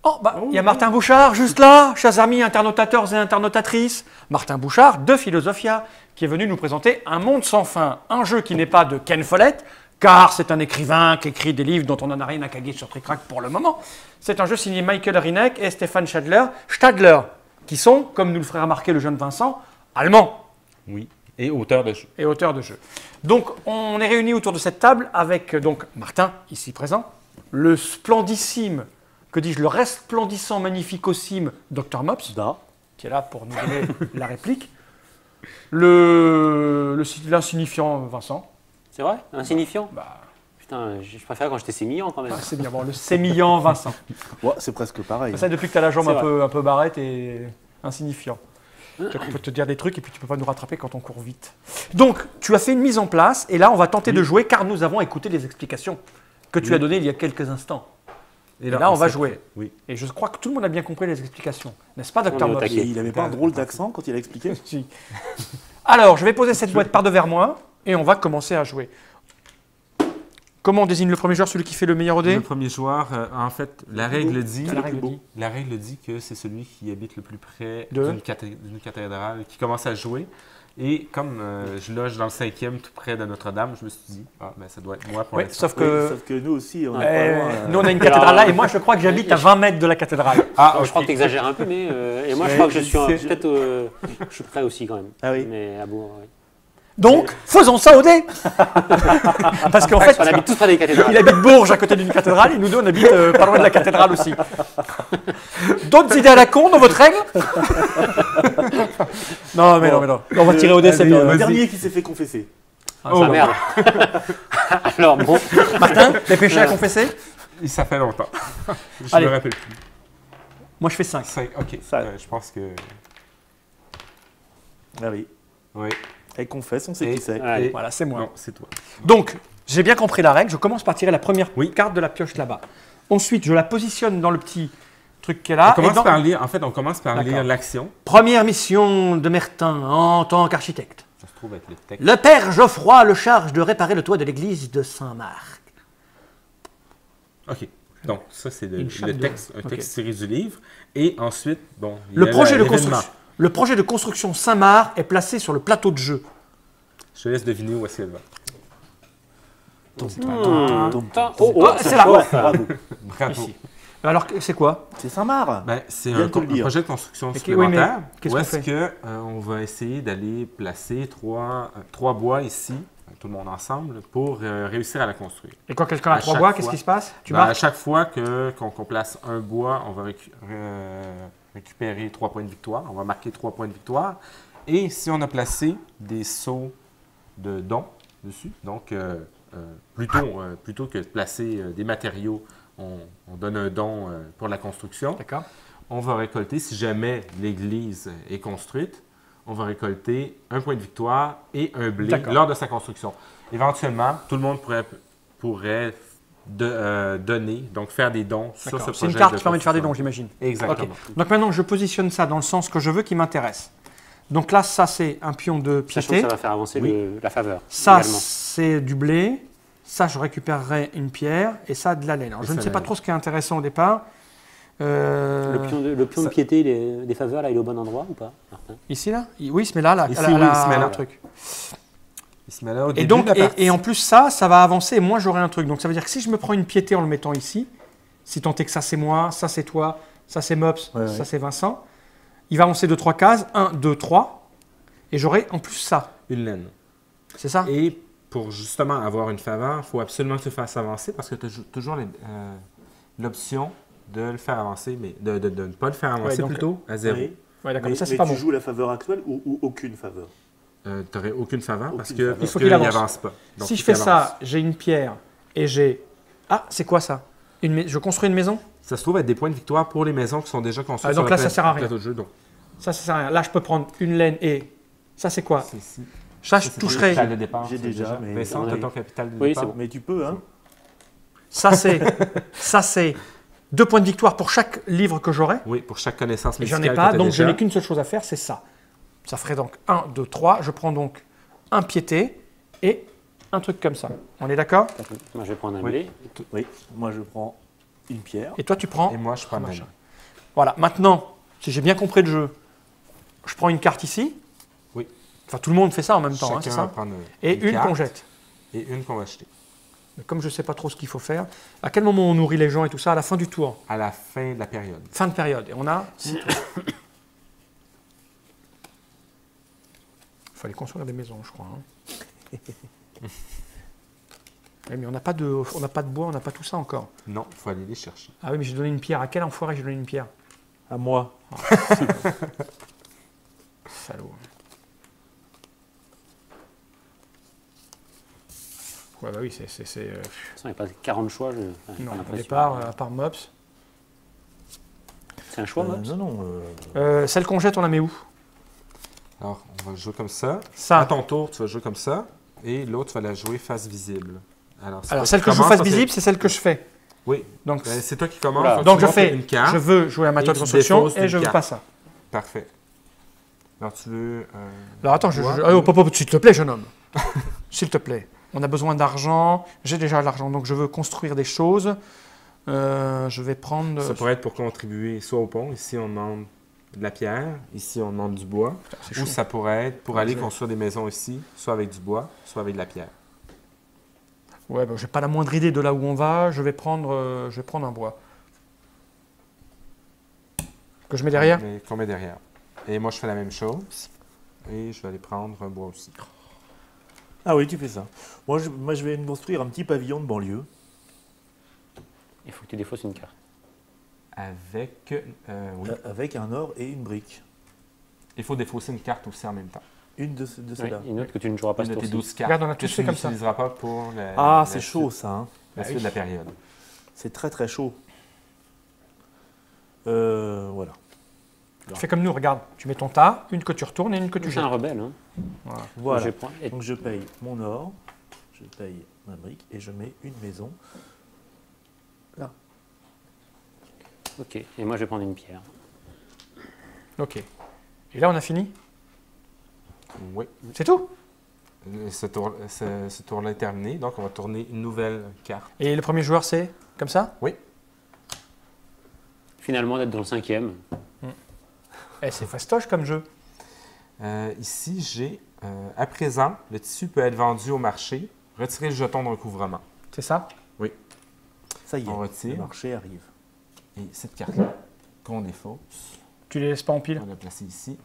Oh, bah, il y a Martin Bouchard, juste là, chers amis internautateurs et internautatrices. Martin Bouchard, de Philosophia, qui est venu nous présenter Un monde sans fin. Un jeu qui n'est pas de Ken Follett, car c'est un écrivain qui écrit des livres dont on n'en a rien à caguer sur Trick Track pour le moment. C'est un jeu signé Michael Rieneck et Stéphane Stadler, qui sont, comme nous le ferait remarquer le jeune Vincent, allemands. Oui, et auteur de jeu. Et auteur de jeu. Donc, on est réunis autour de cette table avec donc Martin, ici présent, le splendissime, que dis-je, le resplendissant, magnificosime Dr Mops, qui est là pour nous donner la réplique, l'insignifiant Vincent. C'est vrai? Insignifiant? Bah, putain, je préfère quand j'étais sémillant quand même. c'est bien, bon, le sémillant Vincent. Ouais, c'est presque pareil. Ça, depuis que tu as la jambe C'est un peu barrette et insignifiant. On peut te dire des trucs et puis tu peux pas nous rattraper quand on court vite. Donc, tu as fait une mise en place et là, on va tenter de jouer car nous avons écouté les explications que tu as données il y a quelques instants. Et là, on va jouer. Oui. Et je crois que tout le monde a bien compris les explications. N'est-ce pas, Dr Mops? Il n'avait pas un drôle d'accent quand il a expliqué? Si. Alors, je vais poser cette boîte par devers moi et on va commencer à jouer. Comment on désigne le premier joueur, celui qui fait le meilleur au dé? Le premier joueur, en fait, la règle dit que c'est celui qui habite le plus près d'une cathédrale qui commence à jouer. Et comme je loge dans le 5e, tout près de Notre-Dame, je me suis dit, ça doit être moi pour l'instant. Sauf que nous aussi, on est pas loin. nous, on a une cathédrale là et moi, je crois que j'habite à 20 mètres de la cathédrale. Je crois que tu exagères un peu, mais et moi, je crois que je suis peut-être je suis prêt aussi quand même. Ah oui. Mais à bout, oui. Donc, faisons ça au dé. Parce qu'en fait, on habite tous près des cathédrales. Il habite Bourges à côté d'une cathédrale et nous deux, on habite pas loin de la cathédrale aussi. D'autres idées à la con dans votre règle? Non, mais non. On va tirer au dé, c'est mieux. Le dernier qui s'est fait confesser. Merde. Alors bon. Martin, les péchés à confesser? Ça fait longtemps. Je Allez. me rappelle plus. Moi, je fais 5. 5, ok. Ça. Je pense que... Ah oui. Oui. Elle confesse, on sait qui c'est. Allez. Voilà, c'est moi. Non, c'est toi. Donc, j'ai bien compris la règle. Je commence par tirer la première carte de la pioche là-bas. Ensuite, je la positionne dans le petit truc qui est là. On commence par lire l'action. Première mission de Mertin en tant qu'architecte. Ça se trouve être le texte. Le père Geoffroy le charge de réparer le toit de l'église de Saint-Marc. OK. Donc, ça, c'est Une chape texte Ok. tiré du livre. Et ensuite, bon, il y Le a projet, de l'événement. construction, le projet de construction Saint-Marc est placé sur le plateau de jeu. Je te laisse deviner où est-ce qu'elle va. C'est là. Bravo. Bravo. Ici. Alors, c'est quoi? C'est Saint-Marc. Ben, c'est Viens un de te le dire. projet de construction Oui, mais supplémentaire. qu'est-ce Où qu'on est-ce fait? qu'on va essayer d'aller placer trois bois ici, tout le monde ensemble, pour réussir à la construire. Et quand quelqu'un a À 3 chaque bois, fois. qu'est-ce qui se passe? Tu Ben, à marques? chaque fois qu'on place un bois, on va récupérer 3 points de victoire. On va marquer 3 points de victoire. Et si on a placé des seaux de dons dessus, donc plutôt que de placer des matériaux, on donne un don pour la construction. D'accord. On va récolter, si jamais l'église est construite, on va récolter un point de victoire et un blé lors de sa construction. Éventuellement, tout le monde pourrait donner, donc faire des dons sur ce projet. C'est une carte qui permet de faire des dons, j'imagine. Exactement. Ok. Donc maintenant, je positionne ça dans le sens que je veux qui m'intéresse. Donc là, ça, c'est un pion de Sachant que piété. ça va faire avancer la faveur. Ça, également. c'est du blé. Ça, je récupérerai une pierre. Et ça, de la laine. Alors, je ne sais pas trop ce qui est intéressant au départ. Le pion de piété des faveurs, là, il est au bon endroit ou pas, Martin? Ici, là? Oui, il se met là. Ici, oui, il se met là. un truc. Il se met là au Et début donc, de la partie. et en plus, ça va avancer et moi, j'aurai un truc. Donc, ça veut dire que si je me prends une piété en le mettant ici, si tant est que ça, c'est moi, ça, c'est toi, ça, c'est Mops, ça, c'est Vincent, il va avancer de 3 cases. 1, 2, 3. Et j'aurai en plus ça. Une laine. C'est ça? Et pour justement avoir une faveur, il faut absolument que tu fasses avancer parce que tu as toujours l'option de le faire avancer, mais de ne pas le faire avancer donc, plutôt à 0. Oui. Ouais, d'accord. Mais, Ça, c'est mais pas tu bon. joues la faveur actuelle ou aucune faveur? Tu n'aurais aucune faveur parce Aucune faveur. Il faut qu'il qu'il avance. n'avance pas. Donc, Si il je fais avance. ça, j'ai une pierre et j'ai... Ah, c'est quoi ça? Je construis une maison? Ça se trouve être des points de victoire pour les maisons qui sont déjà construites. Ah, donc sur là, le ça sert à rien. plateau de jeu, donc. Ça sert à rien. Là, je peux prendre une laine et... Ça, c'est quoi? C'est ici. Ça, je Ça, c'est toucherai... ton capital de départ, J'ai ça, déjà, mais- Vincent, tu as Oui. ton capital de Oui, départ. c'est bon. Mais tu peux, hein? Ça, c'est 2 points de victoire pour chaque livre que j'aurai. Oui, pour chaque connaissance Et j'en médicale ai pas, que donc t'as je déjà. n'ai qu'une seule chose à faire, c'est ça. Ça ferait donc 1, 2, 3. Je prends donc un piété et un truc comme ça. On est d'accord? Moi, je vais prendre un Oui. blé. Oui. Moi, je prends une pierre. Et toi, tu prends. Et moi, je prends le machin. même. Voilà. Maintenant, si j'ai bien compris le jeu, je prends une carte ici. Oui. Enfin, tout le monde fait ça en même temps, hein, Chacun c'est va ça? prendre Et une carte qu'on jette. Et une qu'on va jeter. Mais comme je ne sais pas trop ce qu'il faut faire, à quel moment on nourrit les gens et tout ça? À la fin du tour. À la fin de la période. Fin de période. Et on a. Il fallait construire des maisons, je crois. Hein. Oui, mais on n'a pas de bois, on n'a pas tout ça encore. Non, il faut aller les chercher. Ah oui, mais j'ai donné une pierre. À quel enfoiré j'ai donné une pierre? À moi. Salaud. Ouais, bah oui, c'est. De toute façon, il n'y a pas 40 choix. Non, au départ, à part Mops. C'est un choix, Mops? Non. Celle qu'on jette, on la met où? Alors, on va jouer comme ça. Ça. À ton tour, tu vas jouer comme ça. Et l'autre, tu vas la jouer face visible. Alors Celle que je joue face visible, c'est celle que je fais. Oui. Donc, C'est toi qui commences. Voilà. Faut que donc tu je montres fais. une carte. Je veux jouer à ma toile de tu construction déposes et une je veux carte. pas ça. Parfait. Alors, tu veux. Alors attends, bois. s'il te plaît, jeune homme. S'il te plaît. On a besoin d'argent. J'ai déjà de l'argent, donc je veux construire des choses. Je vais prendre. Ça pourrait être pour contribuer soit au pont. Ici, on demande de la pierre. Ici, on demande du bois. C'est Ou chaud. ça pourrait être pour aller construire des maisons ici, soit avec du bois, soit avec de la pierre. Ouais, bah, j'ai pas la moindre idée de là où on va. Je vais prendre un bois. Que je mets derrière. Mais qu'on met derrière. Et moi, je fais la même chose. Et je vais aller prendre un bois aussi. Ah oui, tu fais ça. Moi, je vais me construire un petit pavillon de banlieue. Il faut que tu défausses une carte. Avec. Oui. Avec un or et une brique. Il faut défausser une carte aussi en même temps. Une de Oui, celles-là. une autre que tu ne joueras pas Une ce de tes tour-ci. 12 cartes. Regarde, on a que tous tu fait comme ça. n'utiliseras pas pour la. Ah, la c'est suite- chaud ça. Hein. La suite de la période. C'est très très chaud. Voilà. Tu fais comme nous, regarde. Tu mets ton tas, une que tu retournes et une que tu C'est un jettes. rebelle. Hein. Voilà. Je prends- et- Donc je paye mon or, je paye ma brique et je mets une maison. Ok, et moi je vais prendre une pierre. Ok. Et là, on a fini? Oui. C'est tout? Ce tour-là est terminé. Donc, on va tourner une nouvelle carte. Et le premier joueur, c'est comme ça? Finalement, d'être dans le 5e. Eh, c'est fastoche comme jeu. Ici, j'ai à présent, le tissu peut être vendu au marché. Retirez le jeton de recouvrement. C'est ça? Ça y est, On retire. le marché arrive. Et cette carte-là, qu'on défausse, Tu les laisses pas en pile? on va la placer ici.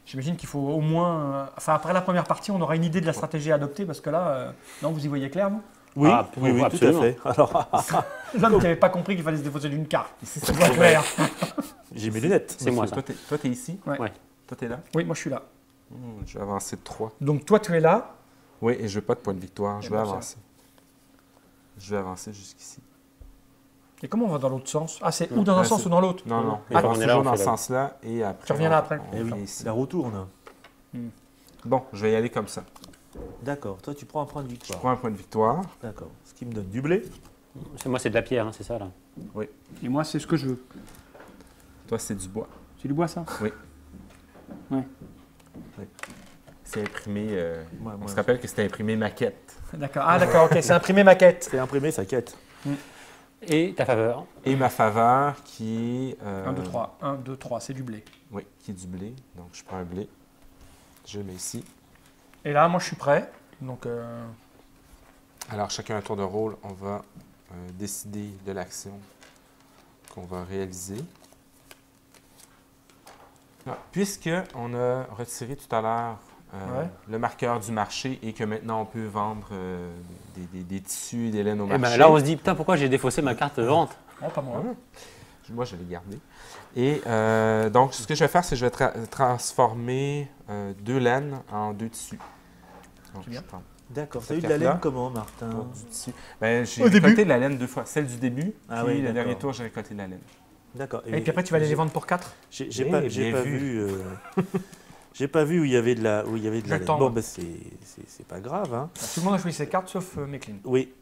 J'imagine qu'il faut au moins. Enfin, après la première partie, on aura une idée de la stratégie à adopter parce que là, non, vous y voyez clair, vous? Oui, Ah, oui, oui, tout à absolument. fait. Alors, L'homme qui n'avait pas compris qu'il fallait se défausser d'une carte. Ici, C'est pas clair. j'ai mes lunettes. C'est moi ça. Toi, t'es ici. Ouais. Ouais. Toi, t'es là. Oui, moi je suis là. Je vais avancer de 3. Donc toi, tu es là. Oui, et je veux pas de point de victoire. Je Eh vais ben, ça. avancer. Je vais avancer jusqu'ici. Et comment on va dans l'autre sens? Ah, c'est ou dans un Ouais, sens c'est- ou dans l'autre? Non, non. Ah, on on va est là, toujours on dans fait ce là. sens-là et après. Tu reviens là après. On Eh oui, vient ici. la retourne. Bon, je vais y aller comme ça. D'accord. Toi, tu prends un point de Je victoire. prends un point de victoire. D'accord. Ce qui me donne du blé. Moi, c'est de la pierre, hein, c'est ça là. Et moi, c'est ce que je veux. Toi, c'est du bois. C'est du bois, ça? C'est imprimé. Moi, On se rappelle que c'était imprimé maquette. D'accord. Ah, d'accord, ok. C'est imprimé maquette. C'est imprimé sa quête. Et ta faveur. Et ma faveur qui est. 1, 2, 3. 1, 2, 3. C'est du blé. Oui, qui est du blé. Donc, je prends un blé. Je le mets ici. Et là, moi, je suis prêt. Donc, Alors, chacun un tour de rôle, on va décider de l'action qu'on va réaliser. Puisque on a retiré tout à l'heure Ouais. le marqueur du marché et que maintenant on peut vendre des tissus et des laines au Et marché. ben là, on se dit, putain, pourquoi j'ai défaussé ma carte vente? oh, pas moi. Moi, je vais les garder. Et donc, ce que je vais faire, c'est que je vais transformer 2 laines en 2 tissus. Donc, C'est bien. je prends D'accord. Cette T'as eu de la carte-là. laine comment, Martin? pour du tissu. Ben, j'ai Au début. récolté de la laine 2 fois. Celle du début, Ah puis oui, le d'accord. dernier tour, j'ai récolté de la laine. D'accord. Et puis après, tu vas aller les vendre pour 4? J'ai Eh, pas, bien pas vu. vu. J'ai pas vu où il y avait de la, Je laine. tends. Bon, ben c'est pas grave. Hein. Tout le monde a choisi ses cartes sauf Meklin. Oui.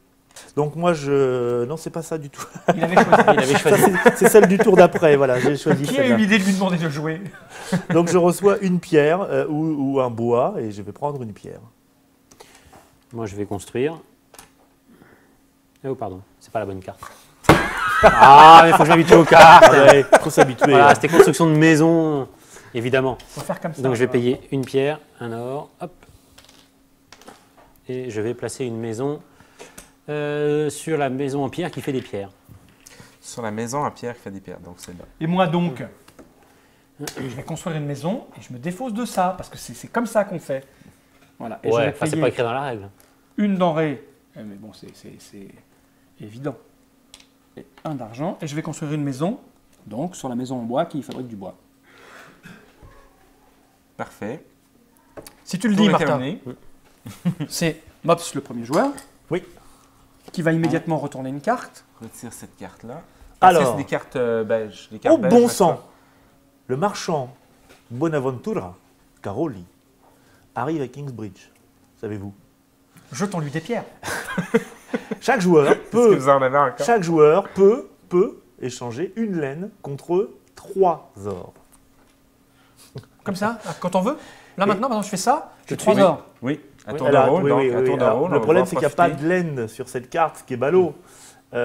Donc moi je, non c'est pas ça du tout. Il avait choisi. Il avait Ça, choisi. c'est celle du tour d'après. Voilà, j'ai choisi Qui a eu celle-là. l'idée de lui demander de jouer? Donc je reçois une pierre ou un bois et je vais prendre une pierre. Moi, je vais construire. Oh, pardon, c'est pas la bonne carte. Ah, mais il faut que je m'habitue aux cartes. Ouais, faut s'habituer. Voilà, hein. c'était construction de maison, évidemment. Faut faire comme ça. Donc je vais payer une pierre, un or, hop. Et je vais placer une maison sur la maison en pierre qui fait des pierres. Sur la maison en pierre qui fait des pierres, donc c'est là. Et moi donc, je vais construire une maison et je me défausse de ça, parce que c'est comme ça qu'on fait. Voilà. Et je Ouais, vais enfin c'est payer pas écrit dans la règle. une denrée, mais bon, c'est évident, et un d'argent, et je vais construire une maison, donc sur la maison en bois qui fabrique du bois. Parfait. Si tu le Tour dis, est Martin, terminé. c'est Mops le premier joueur, Oui. qui va immédiatement retourner une carte. Retire cette carte-là. Alors. Ça, c'est des cartes belges. Les cartes Au belges, bon mettre sang, ça. le marchand Bonaventura Caroli arrive à Kingsbridge. Savez-vous? Jetons-lui des pierres. Chaque joueur Est-ce que peut, vous en avez encore? chaque joueur peut échanger une laine contre 3 ors. Comme ça, quand on veut. Là maintenant, je fais ça, j'ai Tout de 3 suite. or. Oui, à Oui. tour de Alors, rôle. oui, donc, oui, à oui. tour de Alors, rôle, on le va problème, pouvoir c'est qu'il n'y a pas profiter. de laine sur cette carte, ce qui est ballot. En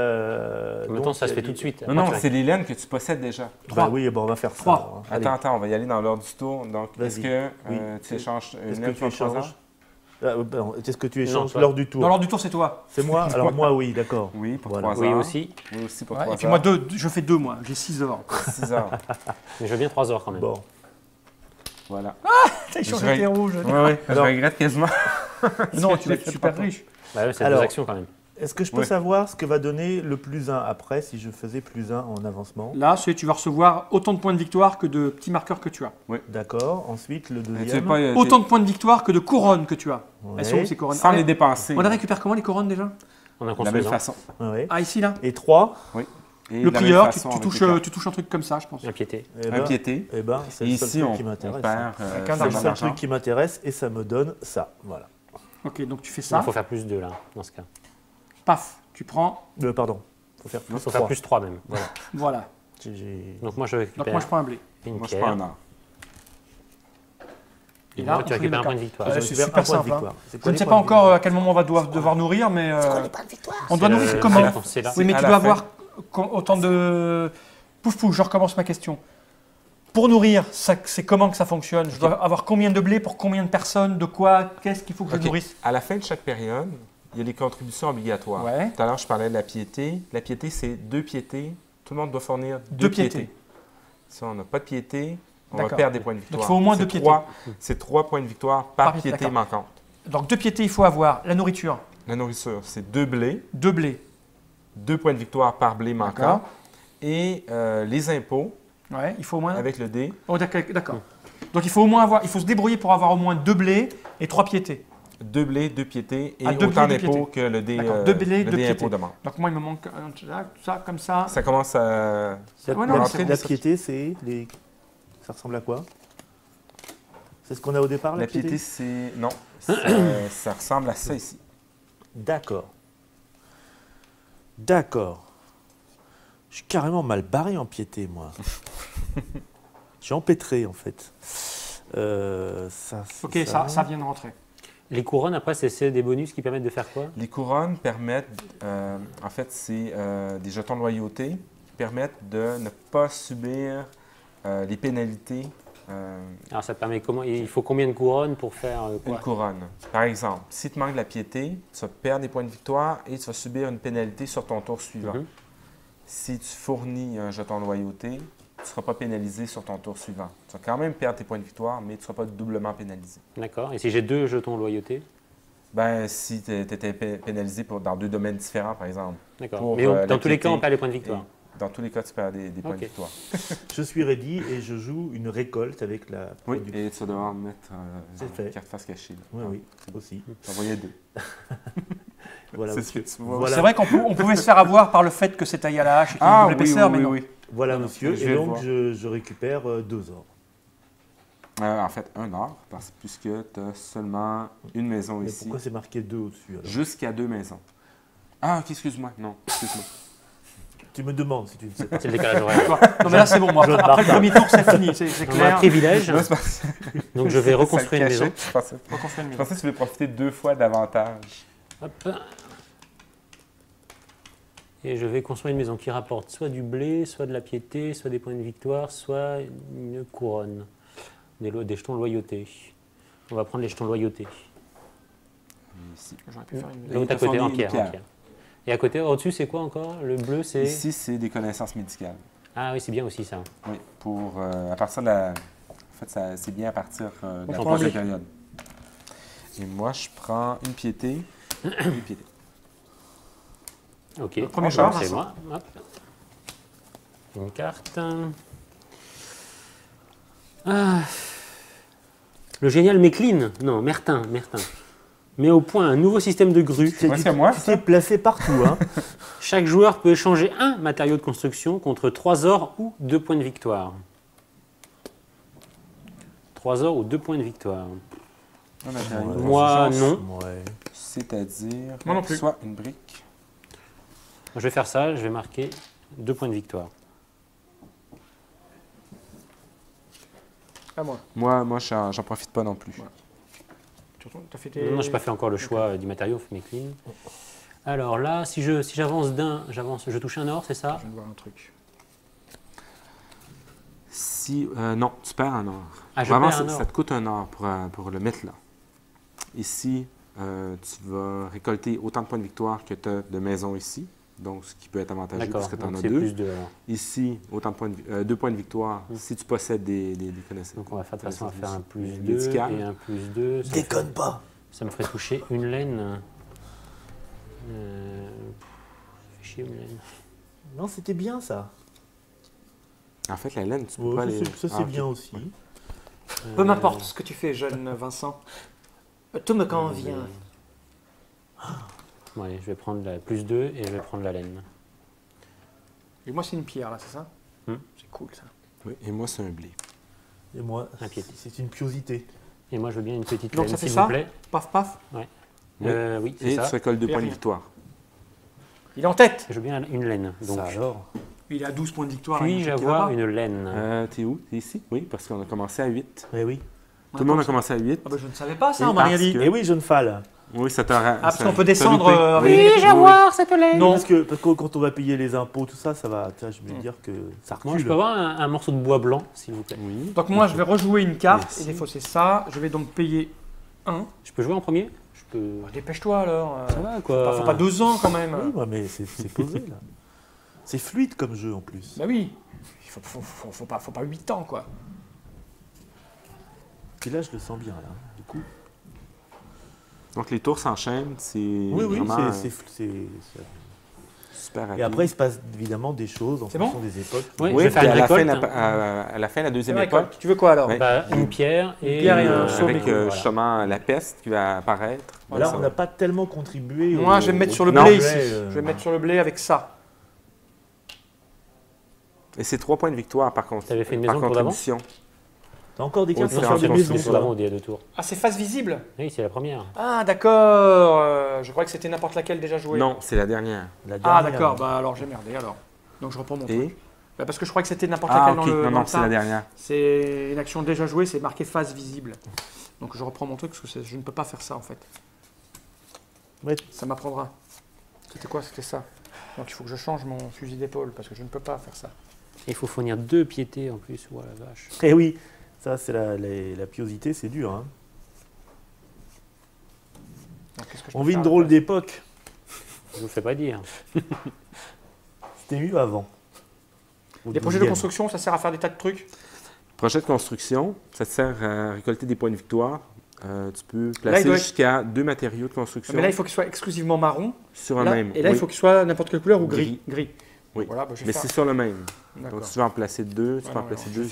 même temps, ça se fait tout de suite. Non, non, c'est les laines que tu possèdes déjà. Bah Trois. oui, bon, on va faire ça. 3. alors, hein. Allez. Attends, on va y aller dans l'ordre du tour. Donc, Vas-y. est-ce que Oui. tu échanges Est-ce une que laine tu contre 3 échanges ans? Est-ce que tu Non, échanges toi. l'heure du tour? Dans l'ordre du tour, c'est toi. C'est moi? Alors moi, oui, d'accord. Oui, pour Voilà. 3 Oui heures. aussi, Oui, aussi pour Ouais, 3 et puis heures. moi, je fais 2, moi. J'ai 6 or. 6 heures. mais je veux bien 3 heures quand même. Bon. Voilà. T'as échangé Je tes rouges. Oui, oui, je Alors- regrette quasiment. Non, tu vas être fait super pas riche. Bah ouais, c'est Alors- deux actions quand même. Est-ce que je peux Ouais. savoir ce que va donner le plus 1 après si je faisais plus 1 en avancement? Là, tu vas recevoir autant de points de victoire que de petits marqueurs que tu as. D'accord. Ensuite, le Tu sais deuxième. pas, Autant de points de victoire que de couronnes que tu as. Ouais. Elles sont où ces couronnes? sans Ah, les dépenser. On les récupère comment les couronnes déjà? On a De la même construit façon. Ouais. Ah, ici là. Et 3, Et Le de la même prieur, tu façon avec touches, les cartes. tu touches un truc comme ça, je pense. un piété. Un piété. Eh ben, c'est Et le seul ici, truc on qui m'intéresse. perd Avec un C'est argent. le seul d'argent. truc qui m'intéresse et ça me donne ça. Voilà. Ok, donc tu fais Il ça. faut faire plus 2 là, dans ce cas. Paf, tu prends. Pardon. Faut faire plus Il faut 3. faire plus 3 même. Voilà. Voilà. Donc moi je récupère Donc moi, je prends un blé. une Moi, je prends pierre. un or. Et là, moi, on tu fait récupères une un point de carte. victoire. Ouais, Je c'est récupère super un point de simple, hein. victoire. C'est Je quoi ne les sais points pas de encore victoire à quel moment on va devoir nourrir, mais on doit nourrir C'est comment? c'est là. Oui, mais à tu la dois fin. avoir autant de... Pouf, pouf, je recommence ma question. Pour nourrir, c'est comment que ça fonctionne? Je dois avoir combien de blé pour combien de personnes? De quoi? Qu'est-ce qu'il faut que je Ok. nourrisse? À la fin de chaque période, il y a les contributions obligatoires. Ouais. Tout à l'heure, je parlais de la piété. La piété, c'est 2 piétés. Tout le monde doit fournir 2 Deux piétés. piétés. Si on n'a pas de piété, on va D'accord. perdre des points de victoire. il faut au moins C'est 2 piétés. C'est 3 points de victoire par Par piété, piété d'accord. manquante. Donc 2 piétés, il faut avoir la nourriture, La nourriture, c'est 2 blés, 2 blés. 2 points de victoire par blé manquant. D'accord. Et les impôts Ouais, il faut au moins... avec le dé, Oh, d'accord. Donc il faut au moins avoir... Il faut se débrouiller pour avoir au moins 2 blés et 3 piétés. 2 blés, 2 piétés et Ah, deux autant blés, deux d'impôts piétés. que le dé, D'accord, deux blés, le deux dé piétés. impôt demande. Donc moi, il me manque ça, comme ça. Ça commence à... Ouais, non, mais c'est La bon. piété, c'est les. Ça ressemble à quoi? C'est ce qu'on a au départ, la, La piété, c'est... Non, ça ressemble à ça ici. D'accord. D'accord. Je suis carrément mal barré en piété, moi. J'ai empêtré, en fait. Ça, c'est Ok, ça vient de rentrer. Les couronnes, après, c'est des bonus qui permettent de faire quoi? Les couronnes permettent, en fait, c'est des jetons de loyauté qui permettent de ne pas subir les pénalités. Alors ça permet comment? Il faut combien de couronnes pour faire quoi? Une couronne. Par exemple, si tu manques de la piété, tu vas perdre des points de victoire et tu vas subir une pénalité sur ton tour suivant. Mhm. Si tu fournis un jeton de loyauté, tu ne seras pas pénalisé sur ton tour suivant. Tu vas quand même perdre tes points de victoire, mais tu ne seras pas doublement pénalisé. D'accord. Et si j'ai 2 jetons de loyauté? Ben, si tu étais pénalisé dans 2 domaines différents, par exemple. D'accord. Pour, Mais la dans tous les cas, piété on perd les points de victoire. Dans tous les cas, tu perds des points Ok. de victoire. Je suis ready et je joue une récolte avec la Oui, production. et tu vas devoir mettre C'est fait. une carte face cachée. là. Oui, oui, aussi. J'en voyais 2. Voilà, C'est ce que tu vois. Voilà. C'est vrai qu'on pouvait se faire avoir par le fait que c'est taillé à la hache et qu'il y a une double épaisseur, mais non. Voilà, monsieur. je Et vais donc, voir. je récupère 2 ors. En fait, un or, puisque tu as seulement une maison Mais ici. pourquoi c'est marqué 2 au-dessus alors? Jusqu'à 2 maisons. Ah, ok, excuse-moi. Non, excuse-moi. Tu me demandes si tu ne sais pas. C'est le décalage horaire. Non, mais là, c'est bon. Moi, Jaune après le Martin. premier tour, c'est fini. C'est On a un clair. privilège, Là, c'est parce- donc je vais ça reconstruire une cachait. maison. Reconstruire une Je maison. pensais que tu voulais profiter 2 fois davantage. Hop. Et je vais construire une maison qui rapporte soit du blé, soit de la piété, soit des points de victoire, soit une couronne. Des jetons loyauté. On va prendre les jetons loyauté. Ici. J'aurais pu faire une... L'autre à il faut côté, en fournir une pierre. pierre. En pierre. Et à côté, au-dessus, c'est quoi encore? Le bleu, c'est... Ici, c'est des connaissances médicales. Ah oui, c'est bien aussi ça. Oui, pour à partir de la. En fait, c'est bien à partir de la prend troisième les- période. Et moi, je prends une piété. Une piété. Ok, Le premier donc joueur, c'est Vincent. moi. Hop. Une carte. Ah. Le génial Mécline. Non, Mertin. Met au point un nouveau système de grue. Ouais, c'est moi, Tu ça. t'es placé partout, hein. Chaque joueur peut échanger un matériau de construction contre 3 ors ou 2 points de victoire. 3 ors ou 2 points de victoire. Un matériau de Moi, construction, non. Ouais. C'est-à-dire. Moi non plus. Soit une brique. Je vais faire ça, je vais marquer 2 points de victoire. À moi. Moi, j'en profite pas non plus. Ouais. T'as fait tes... Non, je n'ai pas fait encore le choix du matériau, Mécline. Alors là, si j'avance d'un, je touche un or, c'est ça? Je viens de voir un truc. Si. Non, tu perds un or. Ah, je Vraiment, perds un or. ça te coûte un or pour le mettre là. Ici, tu vas récolter autant de points de victoire que tu as de maisons ici. Donc, ce qui peut être avantageux D'accord, parce que tu en donc as c'est deux. plus 2 alors. Ici, autant de 2 points de victoire si tu possèdes des connaissances. Donc on va faire de toute façon faire un plus 2 médical. et un plus 2. Déconne pas. Ça me ferait toucher une laine. Fait chier une laine. Non, c'était bien ça. En fait, la laine, tu peux Ouais, pas ça, les. c'est Ah, ok. bien aussi. Peu m'importe ce que tu fais, jeune Vincent. Tout me convient. Ouais, je vais prendre la plus 2 et je vais prendre la laine. Et moi, c'est une pierre, là, c'est ça? C'est cool, ça. Oui, et moi, c'est un blé. Et moi, Un pied. c'est une piosité. Et moi je veux bien une petite Donc laine ça fait s'il ça vous plaît. Paf, paf. Oui. Oui, c'est Et ça. tu récoltes 2 Et points de rien. victoire. Il est en tête. Je veux bien une laine. Donc, Ça alors. Il a 12 points de victoire. puis-je avoir une laine? T'es où? T'es ici? Oui, parce qu'on a commencé à 8. Eh oui. Tout le monde a commencé à 8. Ah bah, je ne savais pas ça, Et on m'a rien parce dit. que- Eh oui, jeune Fall. Oui, ça t'aura. Ah, parce qu'on peut descendre avec Puis-je les- avoir cette laine? Non. Parce que quand on va payer les impôts, tout ça, ça va. Je vais dire que ça recule. Moi je peux avoir un morceau de bois blanc s'il vous plaît. Oui. Donc moi, je vais rejouer une carte Merci. et défausser ça. Je vais donc payer 1. Je peux jouer en premier? Je peux. Dépêche-toi alors. Ça va quoi? Faut pas 2 ans quand même. Oui, ouais, mais c'est posé là. C'est fluide comme jeu en plus. Bah oui. Il faut pas 8 ans quoi. Et là, je le sens bien là. Du coup. Donc les tours s'enchaînent. C'est Oui, vraiment c'est. super Et rapide. après, il se passe évidemment des choses en C'est fonction des époques. Oui, Oui, je vais faire puis une à la, fin, récolte. à la fin de la deuxième C'est vrai, époque, tu veux quoi alors? Ouais. Bah, une pierre et, Une pierre et un euh, seau, avec voilà. justement la peste qui va apparaître. Voilà, Là, Ça on va. n'a pas tellement contribué. Moi, je vais me mettre sur le Non. blé ici. Ouais, Je vais me mettre sur le blé avec ça. Et c'est 3 points de victoire par contre. T'avais fait une par maison pour d'avant? contribution. T'as encore des cartes Oui, pour c'est faire en des construction. maisons. Sur toi. l'avant, il y a 2 tours. Ah, c'est face visible? Oui, c'est la première. Ah, d'accord. Je croyais que c'était n'importe laquelle déjà jouée. Non, c'est la dernière. La Ah, dernière. d'accord. Bah alors j'ai merdé alors. Donc je reprends mon truc. Et Bah, parce que je crois que c'était n'importe ah laquelle ok, dans le. non dans non, le c'est tas. la dernière. C'est une action déjà jouée, c'est marqué face visible. Donc je reprends mon truc parce que je ne peux pas faire ça en fait. Ouais. Ça m'apprendra. C'était quoi? C'était ça. Donc il faut que je change mon fusil d'épaule parce que je ne peux pas faire ça. Il faut fournir 2 piétés en plus. Oh la vache. Eh oui, ça c'est la piosité, c'est dur. Hein. Donc, qu'est-ce que je On peux vit faire une à la drôle place? d'époque. Je vous fais pas dire. C'était mieux avant. Les projets de construction, ça sert à faire des tas de trucs. Projet de construction, ça te sert à récolter des points de victoire. Tu peux il placer doit être- jusqu'à 2 matériaux de construction Mais là, il faut qu'il soit exclusivement marron. sur un Là, même. et là, Oui. il faut qu'il soit n'importe quelle couleur ou gris. Gris. Oui. Voilà, bah, je vais Mais faire... c'est sur le même. D'accord. Donc si tu veux en placer 2, tu Ouais, peux en non, placer non, 2.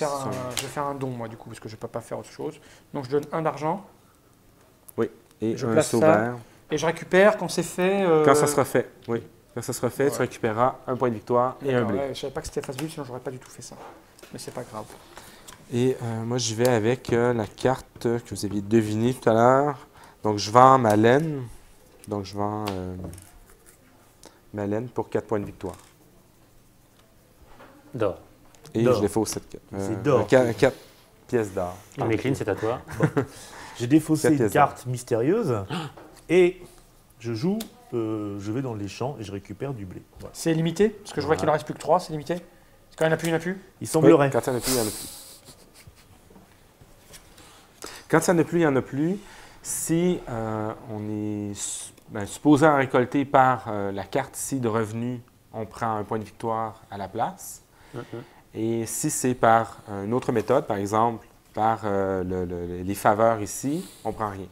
je vais faire un don, moi, du coup, parce que je ne peux pas faire autre chose. Donc, je donne 1 d'argent Et je un place ça. sauveur. et je récupère quand c'est fait. Quand ça sera fait, oui. Quand ça sera fait, tu Ouais. récupéreras un point de victoire et un D'accord, blé. ouais, je savais pas que c'était face vue, sinon j'aurais pas du tout fait ça. Mais c'est pas grave. Et moi, je vais avec la carte que vous aviez devinée tout à l'heure. Donc, je vends ma laine. Donc, je vends ma laine pour 4 points de victoire. D'or. Et D'or. je l'ai fait au 7. C'est d'or. 4 pièces d'or. Mécline, c'est à toi. J'ai défaussé Quatre une pièces carte mystérieuse et Je joue, je vais dans les champs et je récupère du blé. Voilà. C'est limité? Parce que je vois qu'il en reste plus que 3, c'est limité? Parce qu'il n'y en a plus, il n'y en a plus? Il semblerait. Oui, quand il n'y en a plus, il n'y en a plus. Quand il n'y en a plus, il n'y en a plus. Si on est supposé en récolter par la carte ici de revenus, on prend un point de victoire à la place. Et si c'est par une autre méthode, par exemple, par les faveurs ici, on ne prend rien.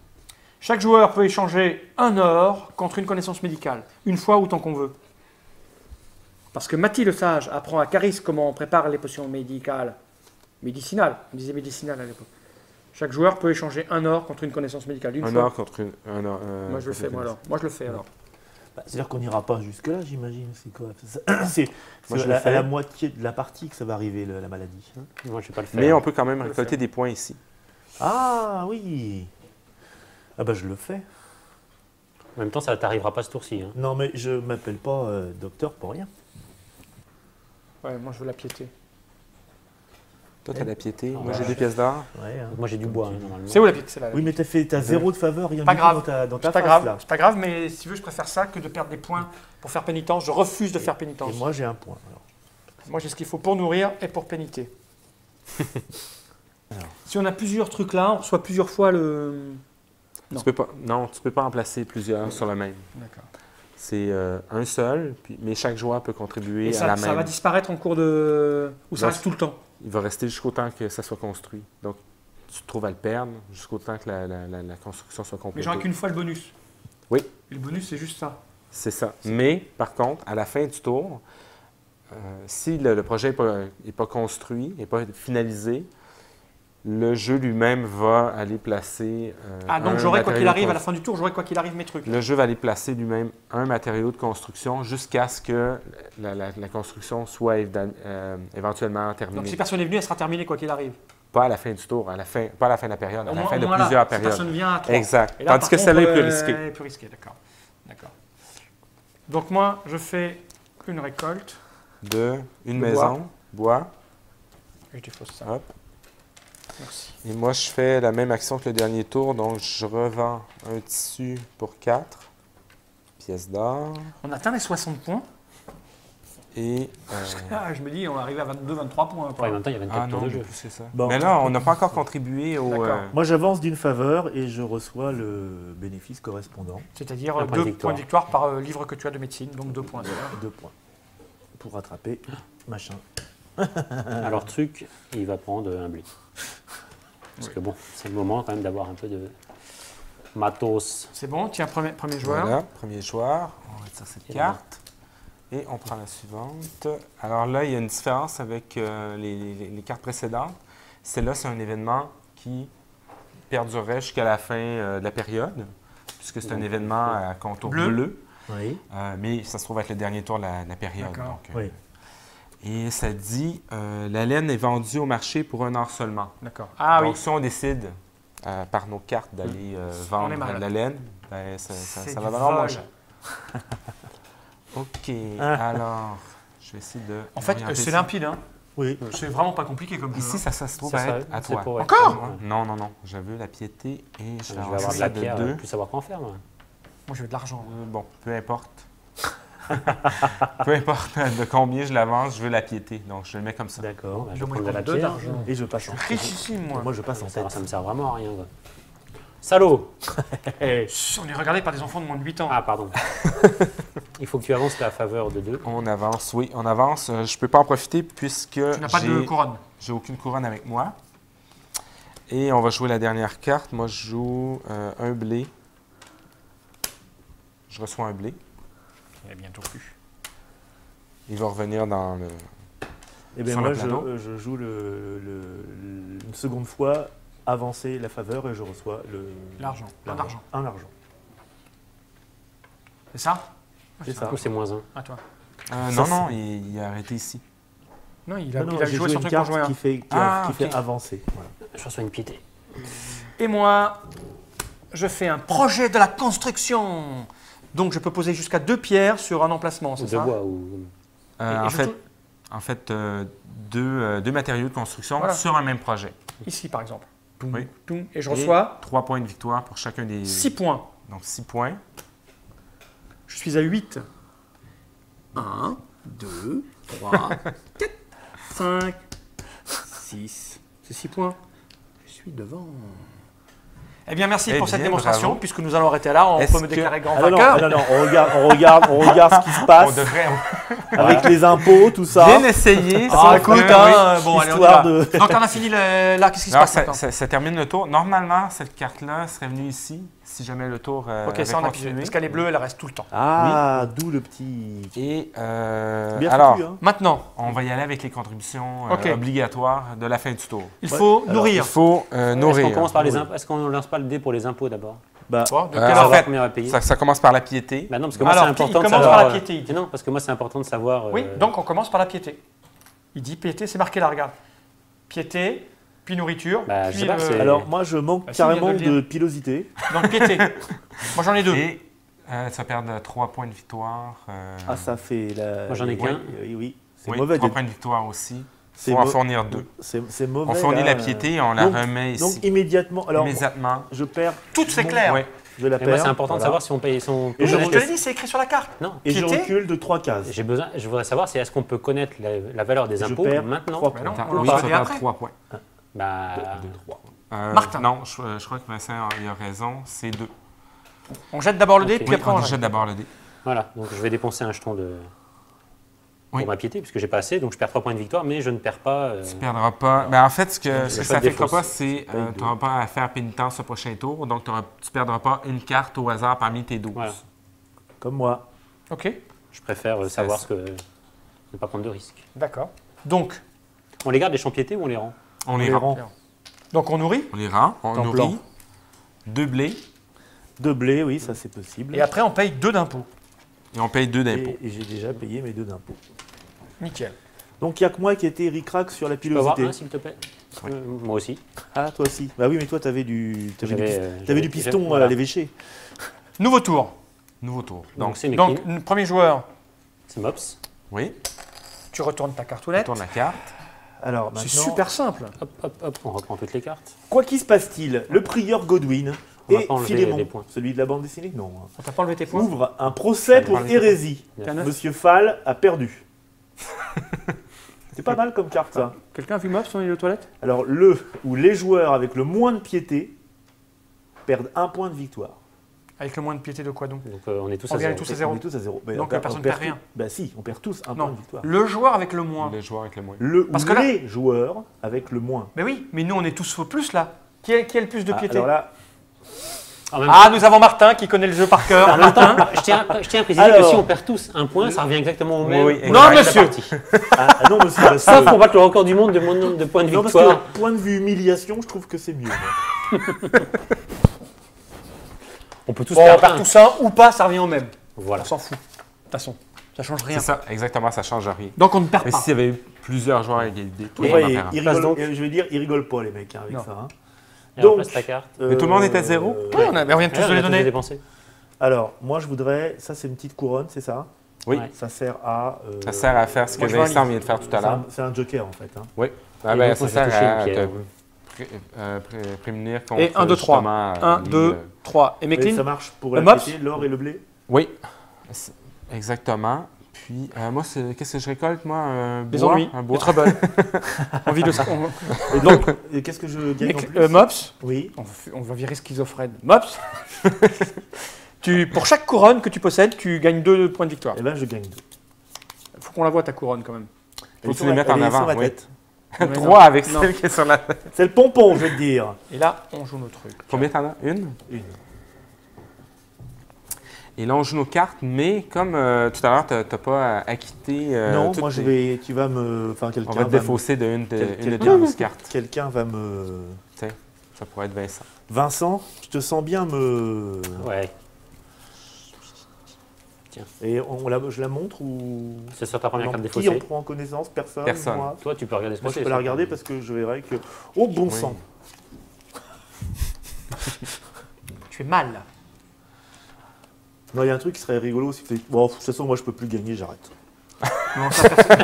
Chaque joueur peut échanger un or contre une connaissance médicale, une fois ou tant qu'on veut. Parce que Mathilde le Sage apprend à Caris comment on prépare les potions médicales. Médicinales, on disait médicinales à l'époque. Chaque joueur peut échanger un or contre une connaissance médicale. Une Un fois. or contre un or. Moi je le fais, moi alors. Moi je le fais alors. Bah, c'est-à-dire qu'on n'ira pas jusque-là, j'imagine. C'est quoi? Moi, je le à fais. la moitié de la partie que ça va arriver, la maladie. Hein. Moi, je ne vais pas le faire. Mais on peut quand même le récolter faire. des points ici. Ah oui. Ah bah je le fais. En même temps, ça ne t'arrivera pas ce tour-ci. Hein. Non mais je m'appelle pas docteur pour rien. Ouais, moi je veux la piété. Toi, tu as la piété. Ah, Moi, ouais. j'ai 2 pièces d'or. Ouais, hein. Moi, j'ai du bois, hein, normalement. C'est où la piété? C'est là. Oui mais t'as zéro de faveur, rien Pas du tout grave. dans ta C'est pas face grave, là. c'est pas grave, mais si tu veux, je préfère ça que de perdre des points pour faire pénitence. Je refuse de faire pénitence. Et moi j'ai un point. Alors. Moi, j'ai ce qu'il faut pour nourrir et pour péniter. Alors. Si on a plusieurs trucs là, on reçoit plusieurs fois le... Non. Tu peux pas en placer plusieurs sur le même. D'accord. C'est un seul, mais chaque joueur peut contribuer Et à la ça même. va disparaître en cours de... Ou ça Non, reste tout le temps? Il va rester jusqu'au temps que ça soit construit. Donc, tu te trouves à le perdre jusqu'au temps que la construction soit Mais complétée. j'aurai qu'une fois le bonus. Oui. Et le bonus, c'est juste ça. C'est ça. Mais, par contre, à la fin du tour, si le projet n'est pas construit, n'est pas finalisé, le jeu lui-même va aller placer. Ah, donc un j'aurai quoi qu'il matériau arrive de à la fin du tour, j'aurai quoi qu'il arrive mes trucs. Le jeu va aller placer lui-même un matériau de construction jusqu'à ce que la construction soit éventuellement Donc terminée. si personne n'est venu, elle sera terminée quoi qu'il arrive. Pas à la fin du tour, pas à la fin de la période, à Au la moins- fin au de moins là, plusieurs si périodes. personne vient à 3. Exact. Et là, Tandis par que contre, celle-là est plus risquée. est plus risquée, d'accord. D'accord. Donc moi, je fais une récolte. Une Le maison, bois, Et je défausse ça. hop. Merci. Et moi, je fais la même action que le dernier tour, donc je revends un tissu pour 4 pièces d'or. On atteint les 60 points. Et. Ah, je me dis, on arrive à 22-23 points. Ouais, Quoi. en même temps, il y a 24 ah tours non, de jeu. plus que ça. Bon. Mais là, on n'a pas encore contribué au. D'accord. Moi j'avance d'une faveur et je reçois le bénéfice correspondant. C'est-à-dire Un point 2 de points de victoire par livre que tu as de médecine, donc 2 points. 2 points. Pour rattraper machin. Alors, truc, il va prendre un blé. Parce que bon, c'est le moment quand même d'avoir un peu de matos. C'est bon, tiens, premier joueur. Voilà, premier joueur. On va retirer cette Et carte. Et on prend la suivante. Alors là, il y a une différence avec les cartes précédentes. Celle-là, c'est un événement qui perdurerait jusqu'à la fin de la période, puisque c'est un Donc, événement à contour bleu. bleu. Oui. Mais ça se trouve être le dernier tour de la période. D'accord. donc, Oui. Et ça dit, la laine est vendue au marché pour 1 or seulement. D'accord. Ah Donc, oui. si on décide par nos cartes d'aller On est vendre mal. la laine, ben, ça C'est va du vraiment moins vol. cher. OK. Alors, je vais essayer de. En fait, m'orienter c'est ça. limpide. Hein. Oui. C'est vraiment pas compliqué comme jeu. Ici, hein. ça se trouve Ça, à être à c'est toi. pour- Encore Ouais. Non, non, non. Je veux la piété et je Je vais vais avoir avoir de ça la de pierre, 2. plus savoir quoi en faire, moi. Moi, je veux de l'argent. Bon, peu importe. Peu importe de combien je l'avance, je veux la piété. Donc, je le mets comme ça. D'accord, bah, je vais Donne-moi prendre de la deux pierre. d'argent. Et je passe en tête. Richissime, moi. Moi je passe en Ça, tête. ça me sert vraiment à rien, quoi. Salaud. Chut, on est regardé par des enfants de moins de 8 ans. Ah, pardon. Il faut que tu avances la faveur de 2. On avance, oui, on avance. Je ne peux pas en profiter puisque Tu n'as pas de couronne. j'ai aucune couronne avec moi. Et on va jouer la dernière carte. Moi, je joue un blé. Je reçois un blé. Il n'y a bientôt plus. Il va revenir dans le... Et bien Sur moi le plateau. je joue une seconde fois avancer la faveur et je reçois L'argent. Un argent. Un argent. C'est ça? C'est ça. Ou c'est moins 1. À toi. non, non, il a arrêté ici. Non, il a, Non, non, il a j'ai joué joué son une truc pour carte jouer un. qui fait, Ah, qui ok. fait avancer. Voilà. Je reçois une piété. Et moi, je fais un projet de la construction. Donc, je peux poser jusqu'à 2 pierres sur un emplacement, c'est Ou de ça? bois, ou... Et En je fait, tou- deux matériaux de construction Voilà. sur un même projet. Ici, par exemple. Oui. Toum. Et je reçois 3 points de victoire pour chacun des... 6 points. Donc 6 points. Je suis à 8. 1, 2, 3, 4, 5, 6. C'est 6 points. Je suis devant. Eh bien, merci Eh pour cette bien, démonstration. bravo. Puisque nous allons arrêter là, on Est-ce peut me que- déclarer grand Ah non, vainqueur. non, on regarde ce qui se passe On devrait. avec les impôts, tout ça. Bien essayé. Ah, sauf écoute, que, hein, bon, allez, on y va. Histoire de- Donc, on a fini là. Qu'est-ce qui se Alors, passe maintenant ça termine le tour. Normalement, cette carte-là serait venue ici si jamais le tour Ok, avait ça, on a continué. Parce qu'elle est bleue, elle reste tout le temps. Ah, d'où le petit. Et Bien alors, foutu, hein. Maintenant, on va y aller avec les contributions Ok. obligatoires de la fin du tour. il Ouais. faut Alors, nourrir. Il faut Est-ce nourrir. qu'on commence par les Oui. impôts? Est-ce qu'on lance pas le dé pour les impôts d'abord? Bah, Toi, de Euh, quelle en heure Savoir fait, combien on va payer. Ça commence par la piété. Bah non, parce que moi Alors, c'est important il de commence savoir. par la piété, il dit. Non, parce que moi c'est important de savoir. Oui, donc on commence par la piété. Il dit piété, c'est marqué là, regarde. Piété, puis nourriture, Bah, je puis sais pas, c'est- alors, moi, je manque Bah, si, il vient carrément de le dire. de pilosité. Donc piété. Moi j'en ai 2. Et tu vas perdre 3 points de victoire. Ah, ça fait la. Moi, j'en ai qu'un. Oui, oui. C'est Oui, mauvais. 3 points de victoire aussi. C'est Il faut en mau- fournir 2. C'est mauvais. On fournit là. la piété et on la Donc- remet ici. Donc, immédiatement. Alors, Immédiatement. je perds. Tout c'est mon- clair. Oui. Je la Mais perds. moi c'est important de voilà. savoir si on paye son. Et Je je te l'ai dit, c'est écrit sur la carte. Non, Et je Piété. recule de 3 cases. j'ai besoin. Je voudrais savoir si est-ce qu'on peut connaître la valeur des Je impôts perds maintenant. 3 Bah points. non. Attends, on oui, va tu vas aller perdre après. 3 points. Bah, Martin. Non, je crois que Vincent il a raison. C'est 2. On jette d'abord le dé, Ok. puis Oui, après on on jette jette. d'abord le dé. voilà. Donc je vais dépenser un jeton de. Oui. Pour ma piété, puisque j'ai pas assez, donc je perds 3 points de victoire, mais je ne perds pas. Tu ne perdras pas. Ben, en fait, ce que Je ça fais ne des fera pas, fausses. c'est payes tu n'auras pas à faire pénitence au prochain tour. Donc, tu ne perdras pas une carte au hasard parmi tes 12. Voilà. Comme moi. Ok, Je préfère savoir ce que. Ne pas prendre de risques. d'accord. Donc, On les garde les champs piétés ou on les rend? On les les rend. rend. donc on nourrit, On les rend. On Temps nourrit. blanc. 2 blés. De blé, oui, ça c'est possible. et après on paye 2 d'impôts. Et on paye 2 d'impôts. Et j'ai déjà payé mes 2 d'impôts. Nickel. Donc il n'y a que moi qui ai été ric-rac sur la Tu peux avoir pilosité. un, s'il te plaît? Oui. Moi aussi. Ah, toi aussi. Bah oui, mais toi, t'avais du, J'avais, t'avais du piston voilà. à l'évêché. Nouveau tour. Nouveau tour. Donc Donc, c'est mes Donc, queens. premier joueur, C'est Mops. oui, tu retournes ta on cartoulette. tourne la carte. Alors C'est maintenant, super simple. Hop, hop, hop, on reprend toutes les cartes. quoi qu'il se passe-t-il, le prieur Godwin On va et pas enlever Philémon, les points. celui de la bande dessinée, non, On t'a pas enlevé tes points. ouvre un procès pour Allez, hérésie. T'as neuf. Monsieur Fall a perdu. C'est pas mal comme carte, ça. Quelqu'un a vu Mops, on est aux toilettes? Alors, le ou les joueurs avec le moins de piété perdent 1 point de victoire. Avec le moins de piété de quoi donc? Donc on est tous On à vient zéro. tous à On zéro. est tous à 0. Donc, personne perd rien. Bah si, on perd tous 1 point Non, de victoire. le joueur avec le moins. Les joueurs avec le moins. Le Parce ou que là- les joueurs avec le moins. Mais oui, mais nous on est tous au plus là. Qui a le plus de Ah, piété? alors là, En même Ah, nous avons Martin qui connaît le jeu par cœur. En même temps, je tiens à préciser que Alors- si on perd tous un point, ça revient exactement au même. Oui, au non, reste de la monsieur. partie. non, monsieur, parce Sauf que- pour battre le record du monde de mon nombre de points de non, parce victoire. que point de vue humiliation, je trouve que c'est mieux. moi. On peut tous Bon, on perdre perd un. tous un ou pas, ça revient au même. Voilà. On s'en fout. De toute façon, ça change C'est rien. ça, exactement, ça ne change rien. Donc on ne perd Mais pas. s'il y avait eu plusieurs joueurs à égalité, tout Vous le monde en voyez, perd un. ils Passe rigolent, donc. je vais dire, ils rigolent pas les mecs hein, avec Non. ça. hein. Et Donc, on passe ta carte. Mais tout le monde est à 0? Oui, mais on vient tous Ouais, de on les a tous donner. dépensé. Alors, moi je voudrais, ça c'est une petite couronne, c'est ça? Oui, Ouais. Ça sert à. ça sert à faire ce que moi, je vais en Vincent lire. vient de faire tout à c'est l'heure. un- c'est un joker en fait. hein. Oui. Ah Et ben, donc, ça moi, je sert vais toucher à une pierre. prémunir contre Et 1, 2, 3. justement, 1, les, 2, 3. Et mes Mais ça cleans? marche pour Le la mops? pété, l'or et le blé. Oui, exactement. Puis, moi, qu'est-ce que je récolte, moi? Un Des bois, ennuis, un des bois. troubles. On vit de ça. Et donc, et qu'est-ce que je gagne en plus Mops, Oui. on va virer schizophrène. Mops, pour chaque couronne que tu possèdes, tu gagnes 2 points de victoire. Et ben je gagne 2. Il faut qu'on la voie ta couronne quand même. Faut que tu les mettes en avant, oui. tête. Mais 3 non. avec Non. celle qui est sur la tête. C'est le pompon, je vais te dire. Et là, on joue nos trucs. Combien t'en as? Une? Une. Et là, on joue nos cartes, mais comme tout à l'heure, tu n'as pas acquitté. non, toutes moi je les- vais. Tu vas me. Enfin, On quelqu'un va te va me- défausser de une de tes quelqu'un- 12 cartes. Quelqu'un va me. Ça pourrait être Vincent. Vincent, je te sens bien me. Ouais. Et je la montre ou. C'est sur ta première carte Qui en défaussée. prend connaissance? Personne. Personne. Moi, Toi, tu peux regarder ce que Moi, je c'est. peux la regarder parce que je verrai que. Oh, bon Oui. sang! Tu es mal. Non, il y a un truc qui serait rigolo. Bon, de toute façon, moi, je peux plus gagner, j'arrête. Non, ça, personne...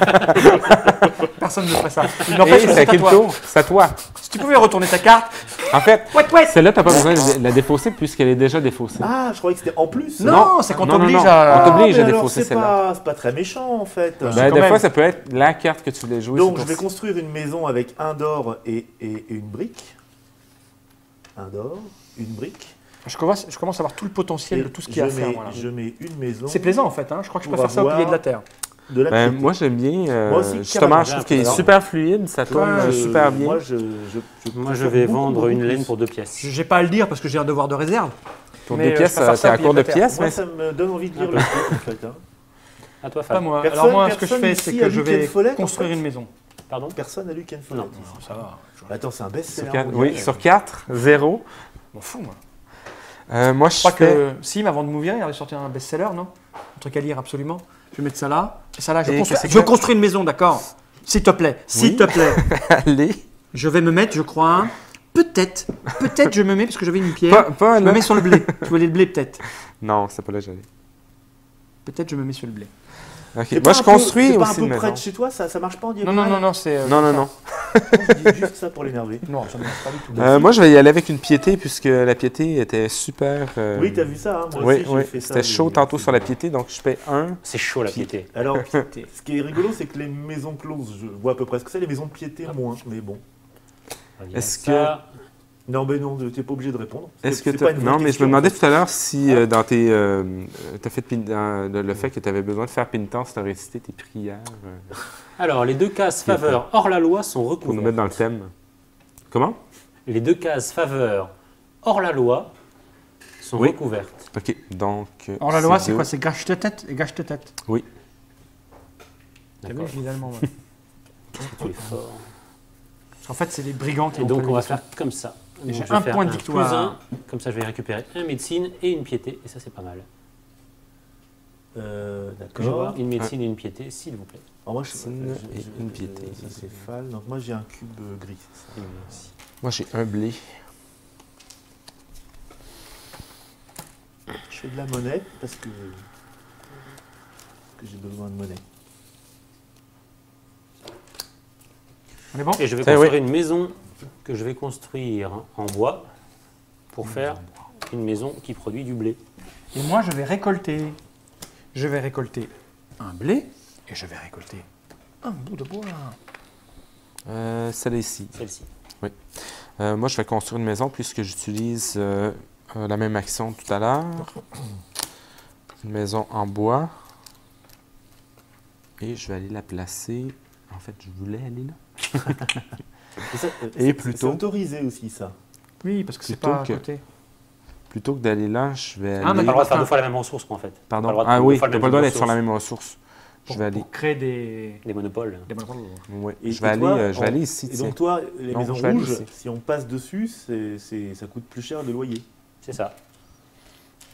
personne ne ferait ça. Il n'empêche Et que c'est à c'est à quel toi. tour? C'est à toi. Si tu pouvais retourner ta carte... En fait, Ouais. celle-là, t'as pas besoin de la défausser puisqu'elle est déjà défaussée. Ah, je croyais que c'était en plus. Non, c'est qu'on Non, non, t'oblige non. à... On t'oblige mais à alors, défausser c'est celle-là. c'est pas très méchant en fait. C'est Ben, quand des même. fois, ça peut être la carte que tu voulais jouer. Donc ce je vais tour-ci. construire une maison avec un d'or et une brique. Un d'or, une brique. Je commence à avoir tout le potentiel Et de tout ce qu'il y a à faire. Voilà. je mets une maison. C'est plaisant en fait, hein. Je crois que je On préfère va ça au pilier de voir. la terre. De la Ben, piété. moi, j'aime bien. Moi aussi, Justement, carrément. je trouve qu'il est Alors, super fluide. Ça tourne toi, super bien. Moi, Moi, je vais vendre une laine pour 2 pièces. J'ai pas à le dire parce que j'ai un devoir de réserve. Pour mais, 2 pièces, je préfère ça c'est au à pilier court de de la terre. pièces. Moi, Mais ça me donne envie de lire le truc en fait. Hein. À toi, Pas Fab. moi. Personne- Alors moi, ce que je personne fais, ici c'est a que lu je Ken vais Follett, en construire fait une maison. Pardon? Personne n'a lu Ken Follett. Non. Ça va. Attends, c'est un best-seller. Sur quatre- mondial. oui, sur 4, 0. Je m'en fous, moi. Moi, Je crois fais- que Sim, avant de mourir, il avait sorti un best-seller, non? Un truc à lire absolument. Je vais mettre ça là. Et ça là, Et qu'est-ce que je construis une maison, d'accord? S'il te plaît, s'il Oui. te plaît. Allez. Je vais me mettre, je crois, peut-être je me mets, parce que j'avais une pierre, Pas je me là. mets sur le blé. Tu voulais le blé, peut-être? Non, c'est pas là que j'allais. Peut-être je me mets sur le blé. Ok. C'est Moi, pas je un peu- construis c'est pas aussi un une peu près maison. de chez toi, ça marche pas en Non, diagonale. non, c'est... Non, non, non. Je dis juste ça pour l'énerver. Non, ça ne marche pas du tout. Moi, je vais y aller avec une piété puisque la piété était super. Oui, t'as vu ça, hein, moi Oui, aussi, j'ai oui. fait ça. C'était chaud mais- tantôt sur la piété, donc je paie 1. C'est chaud la piété. Alors, ce qui est rigolo, c'est que les maisons closes, je vois à peu près ce que c'est, les maisons de piété, moins, mais bon. Est-ce Ça, Non, mais non, t'es pas obligé de répondre. Est-ce que C'est pas une vraie non, mais je question, me demandais en fait. tout à l'heure si dans tes. T'as fait le fait que tu avais besoin de faire pénitence, tu as récité tes prières Alors, les 2 cases faveur hors la loi sont pour nous mettre dans le recouvertes. thème. Comment? Les 2 cases faveur hors la loi sont Oui. recouvertes. Ok, donc. Alors la loi, c'est deux. quoi? C'est gâche de tête et gâche de tête. Oui. T'as vu, D'accord. je lis l'allemand, moi. Tu es fort. Parce qu'en fait, c'est les brigands qui Et ont donc, fait on va l'émission. faire comme ça. Et Donc, j'ai je vais un faire point de un victoire. plus un. Comme ça, je vais récupérer un médecine et une piété. Et ça, c'est pas mal. Que je vois D'accord. une médecine et une piété, s'il vous plaît. Alors, moi, Médecine et une piété. Ça, c'est Fall. Donc, moi, j'ai un cube gris. c'est ça. Moi, j'ai un blé. Je fais de la monnaie parce que j'ai besoin de monnaie. On est bon? Et je vais Eh construire oui. une maison que je vais construire en bois pour faire une maison qui produit du blé. Et moi, je vais récolter. Je vais récolter un blé et je vais récolter un bout de bois. Celle ici. Celle-ci. Moi, je vais construire une maison puisque j'utilise la même action tout à l'heure. Une maison en bois. Et je vais aller la placer. En fait, je voulais aller là. C'est plutôt- autorisé aussi, ça. Oui, parce que c'est Plutôt pas à que- côté. Plutôt que d'aller là, je vais Ah, mais aller. T'as pas le droit de faire Martin. 2 fois la même ressource, quoi, en fait. Pardon. Pas le droit de Ah prendre oui, deux fois t'as le pas le droit même d'être sur la ressource. même ressource. Je vais aller. Pour créer des... Des monopoles. Ouais, Et- je vais et aller, toi, je vais aller ici. Et tiens. donc, toi, les Non, maisons je vais aller rouges, ici. si on passe dessus, ça coûte plus cher de loyer. C'est ça.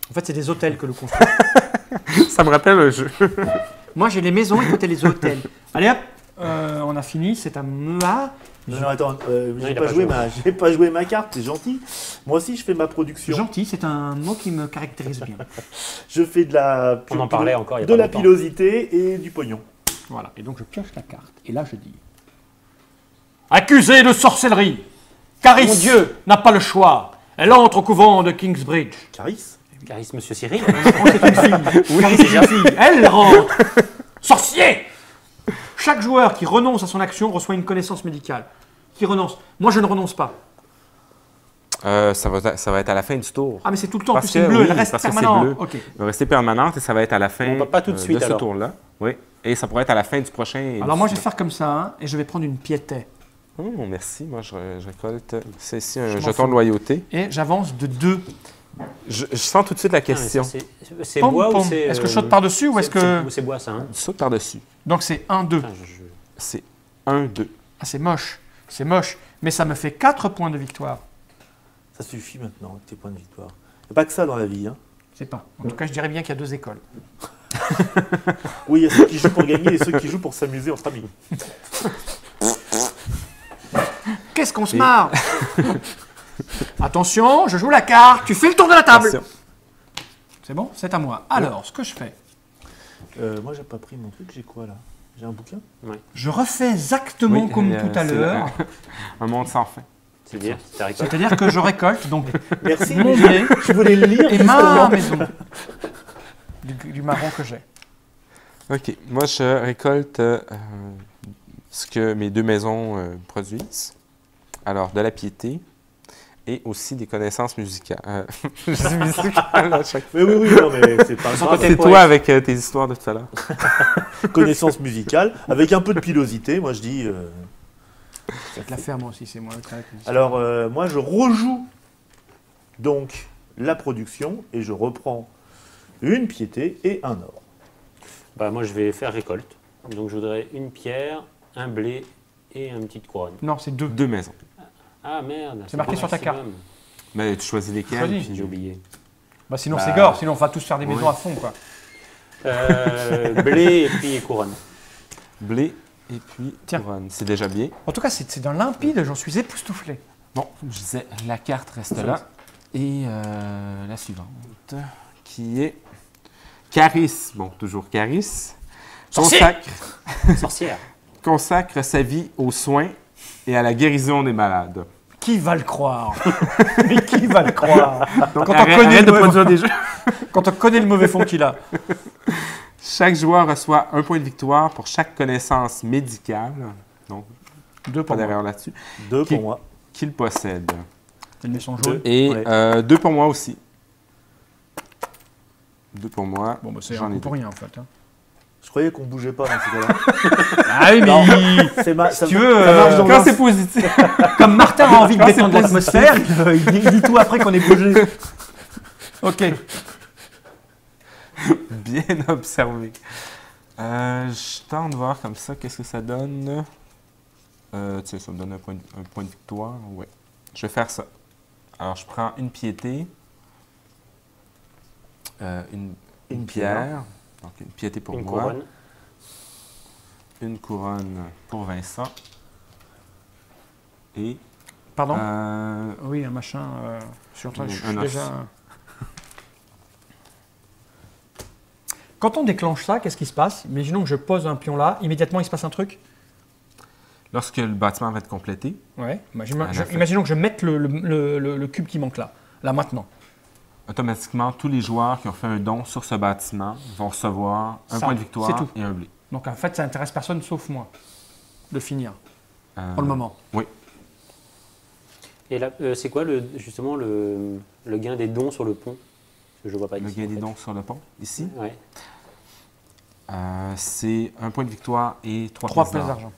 En fait, c'est des hôtels que l'on construit. Ça me rappelle le jeu. Moi, j'ai les maisons et côté les hôtels. Allez hop, on a fini. C'est à moi. Non, non, attends, il j'ai a pas joué ma carte, c'est gentil. Moi aussi, je fais ma production. Gentil, c'est un mot qui me caractérise bien. Je fais de la, On en parlait encore il y a de pas la longtemps. pilosité et du pognon. Voilà. Et donc, je pioche la carte. Et là, je dis... Accusée de sorcellerie, Caris Mon Dieu. n'a pas le choix. Elle entre au couvent de Kingsbridge. Caris Caris, monsieur Cyril. Oh, c'est une fille. Caris, c'est une fille. Elle rentre. Sorcier! Chaque joueur qui renonce à son action reçoit une connaissance médicale. Qui renonce? Moi, je ne renonce pas. Ça va être à la fin du tour. Ah, mais c'est tout le temps. En Parce plus, c'est que- bleu. oui, elle reste parce que c'est permanente. bleu. Ok. Elle va rester permanente et ça va être à la fin Bon, pas tout de suite, ce alors. tour-là. Oui. Et ça pourrait être à la fin du prochain. et Alors du moi, je vais suivant. faire comme ça, hein, et je vais prendre une piété. Oh, merci. Moi, je récolte. C'est ici un Je m'en jeton fous. de loyauté. Et j'avance de 2. Je sens tout de suite la Ah, mais ça, question. c'est bois ou c'est. Est-ce que je saute par-dessus ou est-ce que... C'est bois, ça, hein. Je saute par-dessus. Donc c'est 1, 2. Putain, C'est 1, 2. Ah, c'est moche. C'est moche. Mais ça me fait 4 points de victoire. Ça suffit maintenant, avec tes points de victoire. Il n'y a pas que ça dans la vie. Hein. C'est pas. En tout cas, je dirais bien qu'il y a 2 écoles. Oui, il y a ceux qui jouent pour gagner et ceux qui jouent pour s'amuser entre amis. Qu'est-ce qu'on se marre? Attention, je joue la carte. Tu fais le tour de la table. Attention. C'est bon? C'est à moi. Alors, ce que je fais... Moi, j'ai pas pris mon truc, j'ai quoi là? J'ai un bouquin. Je refais exactement Oui, comme tout à c'est l'heure. un monde sans fin. C'est-à-dire, c'est ta récolte. C'est-à-dire que je récolte donc Merci. mon blé Je voulais le lire. et ma maison. Du marron que j'ai. OK. Moi, je récolte ce que mes 2 maisons produisent. Alors, de la piété et aussi des connaissances musicales. Je dis musicales à chaque fois. Oui, non, mais c'est pas grave. C'est toi avec tes histoires de tout à l'heure. Connaissance musicale, avec un peu de pilosité, moi je dis. Ça te la faire moi aussi, c'est moi. Alors, moi je rejoue donc la production et je reprends une piété et un or. Bah, moi, je vais faire récolte. Donc, je voudrais une pierre, un blé et une petite couronne. Non, c'est 2. 2 maisons. Ah, merde. C'est marqué pas sur ta carte. maximum. Mais tu choisis lesquelles. Choisis. puis- J'ai oublié. Bah sinon Bah, c'est gore, sinon on va tous faire des maisons ouais. à fond quoi. Blé et puis couronne. Blé et puis Tiens. couronne. C'est déjà bien. En tout cas, c'est dans limpide, j'en suis époustouflé. Bon, je disais, la carte reste là. Et la suivante, qui est Caris. Bon, toujours Caris. Sorcier! Sorcière. Consacre sa vie aux soins et à la guérison des malades. Qui va le croire? Mais qui va le croire? Donc, Quand on arrête, connaît arrête le de mauvais- produire des jeux. Quand on connaît le mauvais fond qu'il a. Chaque joueur reçoit 1 point de victoire pour chaque connaissance médicale. Donc, 2 pas pour moi. d'erreur là-dessus. 2 Qui- pour moi. Qu'il possède. C'est une maison jaune. Et Ouais. 2 pour moi aussi. 2 pour moi. Bon bah c'est J'en un ai coup pour 2. rien en fait. Hein. Je croyais qu'on bougeait pas dans ces cas-là. Ah oui mais Ça tu veux, marche dans Quand l'un- c'est positif. comme Martin a envie de Quand détendre c'est l'atmosphère, il dit tout après qu'on est bougé. Ok. Bien observé. Je tente de voir comme ça, qu'est-ce que ça donne. Tiens, ça me donne un point de victoire. Ouais. Je vais faire ça. Alors, je prends une piété, une pierre, donc une piété pour Une moi, couronne. une couronne pour Vincent, et Pardon? euh, Oui, un machin. Je suis en train de. Je suis Un os. déjà. Quand on déclenche ça, qu'est-ce qui se passe? Imaginons que je pose un pion là, immédiatement il se passe un truc. lorsque le bâtiment va être complété, Ouais. effet. Imaginons que je mette le cube qui manque là. Là maintenant. automatiquement, tous les joueurs qui ont fait un don sur ce bâtiment vont recevoir un Ça, point de victoire c'est tout. et un blé. Donc en fait, ça intéresse personne sauf moi de finir pour le moment. Oui. Et là, c'est quoi justement le gain des dons sur le pont? Parce que je vois pas Le ici, gain en des fait. dons sur le pont, ici, Ouais. c'est un point de victoire et 3 3 pièces pièces d'or. d'argent.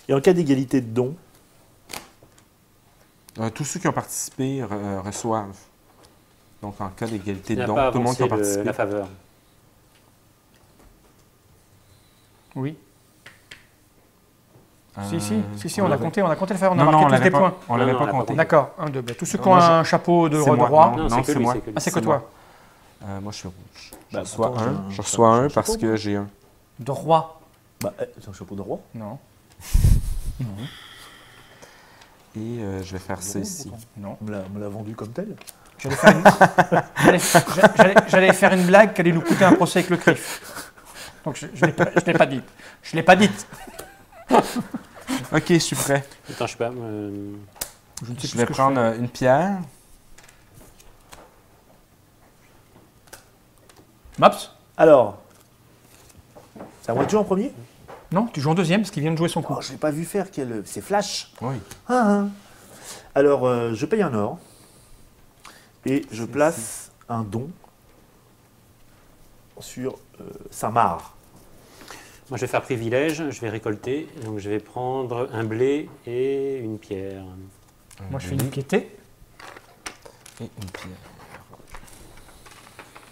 Et en cas d'égalité de dons, Tous ceux qui ont participé reçoivent. Donc, en cas d'égalité Il de n'a dons, pas tout le monde qui a avancé participé. la faveur. Oui. Euh, Si, on a compté le faire, on a Non, non, marqué on tous l'avait des pas, points. on l'avait Non, pas on l'a pas compté. compté. D'accord, 1, 2. Tous ceux qui ont Moi, un chapeau de c'est moi. roi. Non, c'est que c'est lui, moi. c'est que lui. Ah, c'est que c'est toi. Moi, je suis rouge. Je Bah, reçois attends, un. j'ai Je un reçois un chapeau, parce que moi. j'ai un. De roi. bah, c'est un chapeau de roi. Non. Et je vais faire ça ici. Non. On me l'a vendu comme tel. J'allais faire j'allais faire une blague qui allait nous coûter un procès avec le CRIF. Donc je ne l'ai pas dite. Je ne l'ai pas dite. Ok, je suis prêt. Attends, je sais pas. Je ne sais Je plus vais ce que prendre fais. une pierre. Maps? Alors, c'est à moi de jouer en premier. Non, tu joues en deuxième parce qu'il vient de jouer son coup. Oh, je l'ai pas vu faire. C'est Flash. Oui. Ah, ah. Alors, je paye un or et je place un don sur Saint-Marc. Moi, je vais faire privilège, je vais récolter. Donc, je vais prendre un blé et une pierre. Moi, je fais une piété. Et une pierre.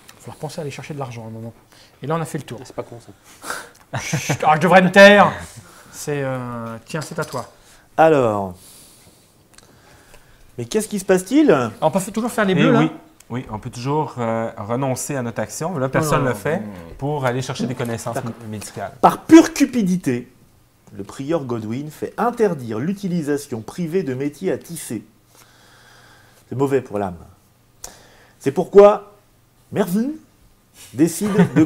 Il va falloir penser à aller chercher de l'argent à un moment. Et là, on a fait le tour. Ah, c'est pas con ça. Chut, je devrais me taire. Tiens, c'est à toi. Alors, mais qu'est-ce qui se passe-t-il? Alors, on peut toujours faire les Et bleus, là? oui, on peut toujours renoncer à notre action. Là, personne ne le fait pour aller chercher des connaissances médicales. Par pure cupidité, le prieur Godwin fait interdire l'utilisation privée de métiers à tisser. C'est mauvais pour l'âme. C'est pourquoi Mervyn décide de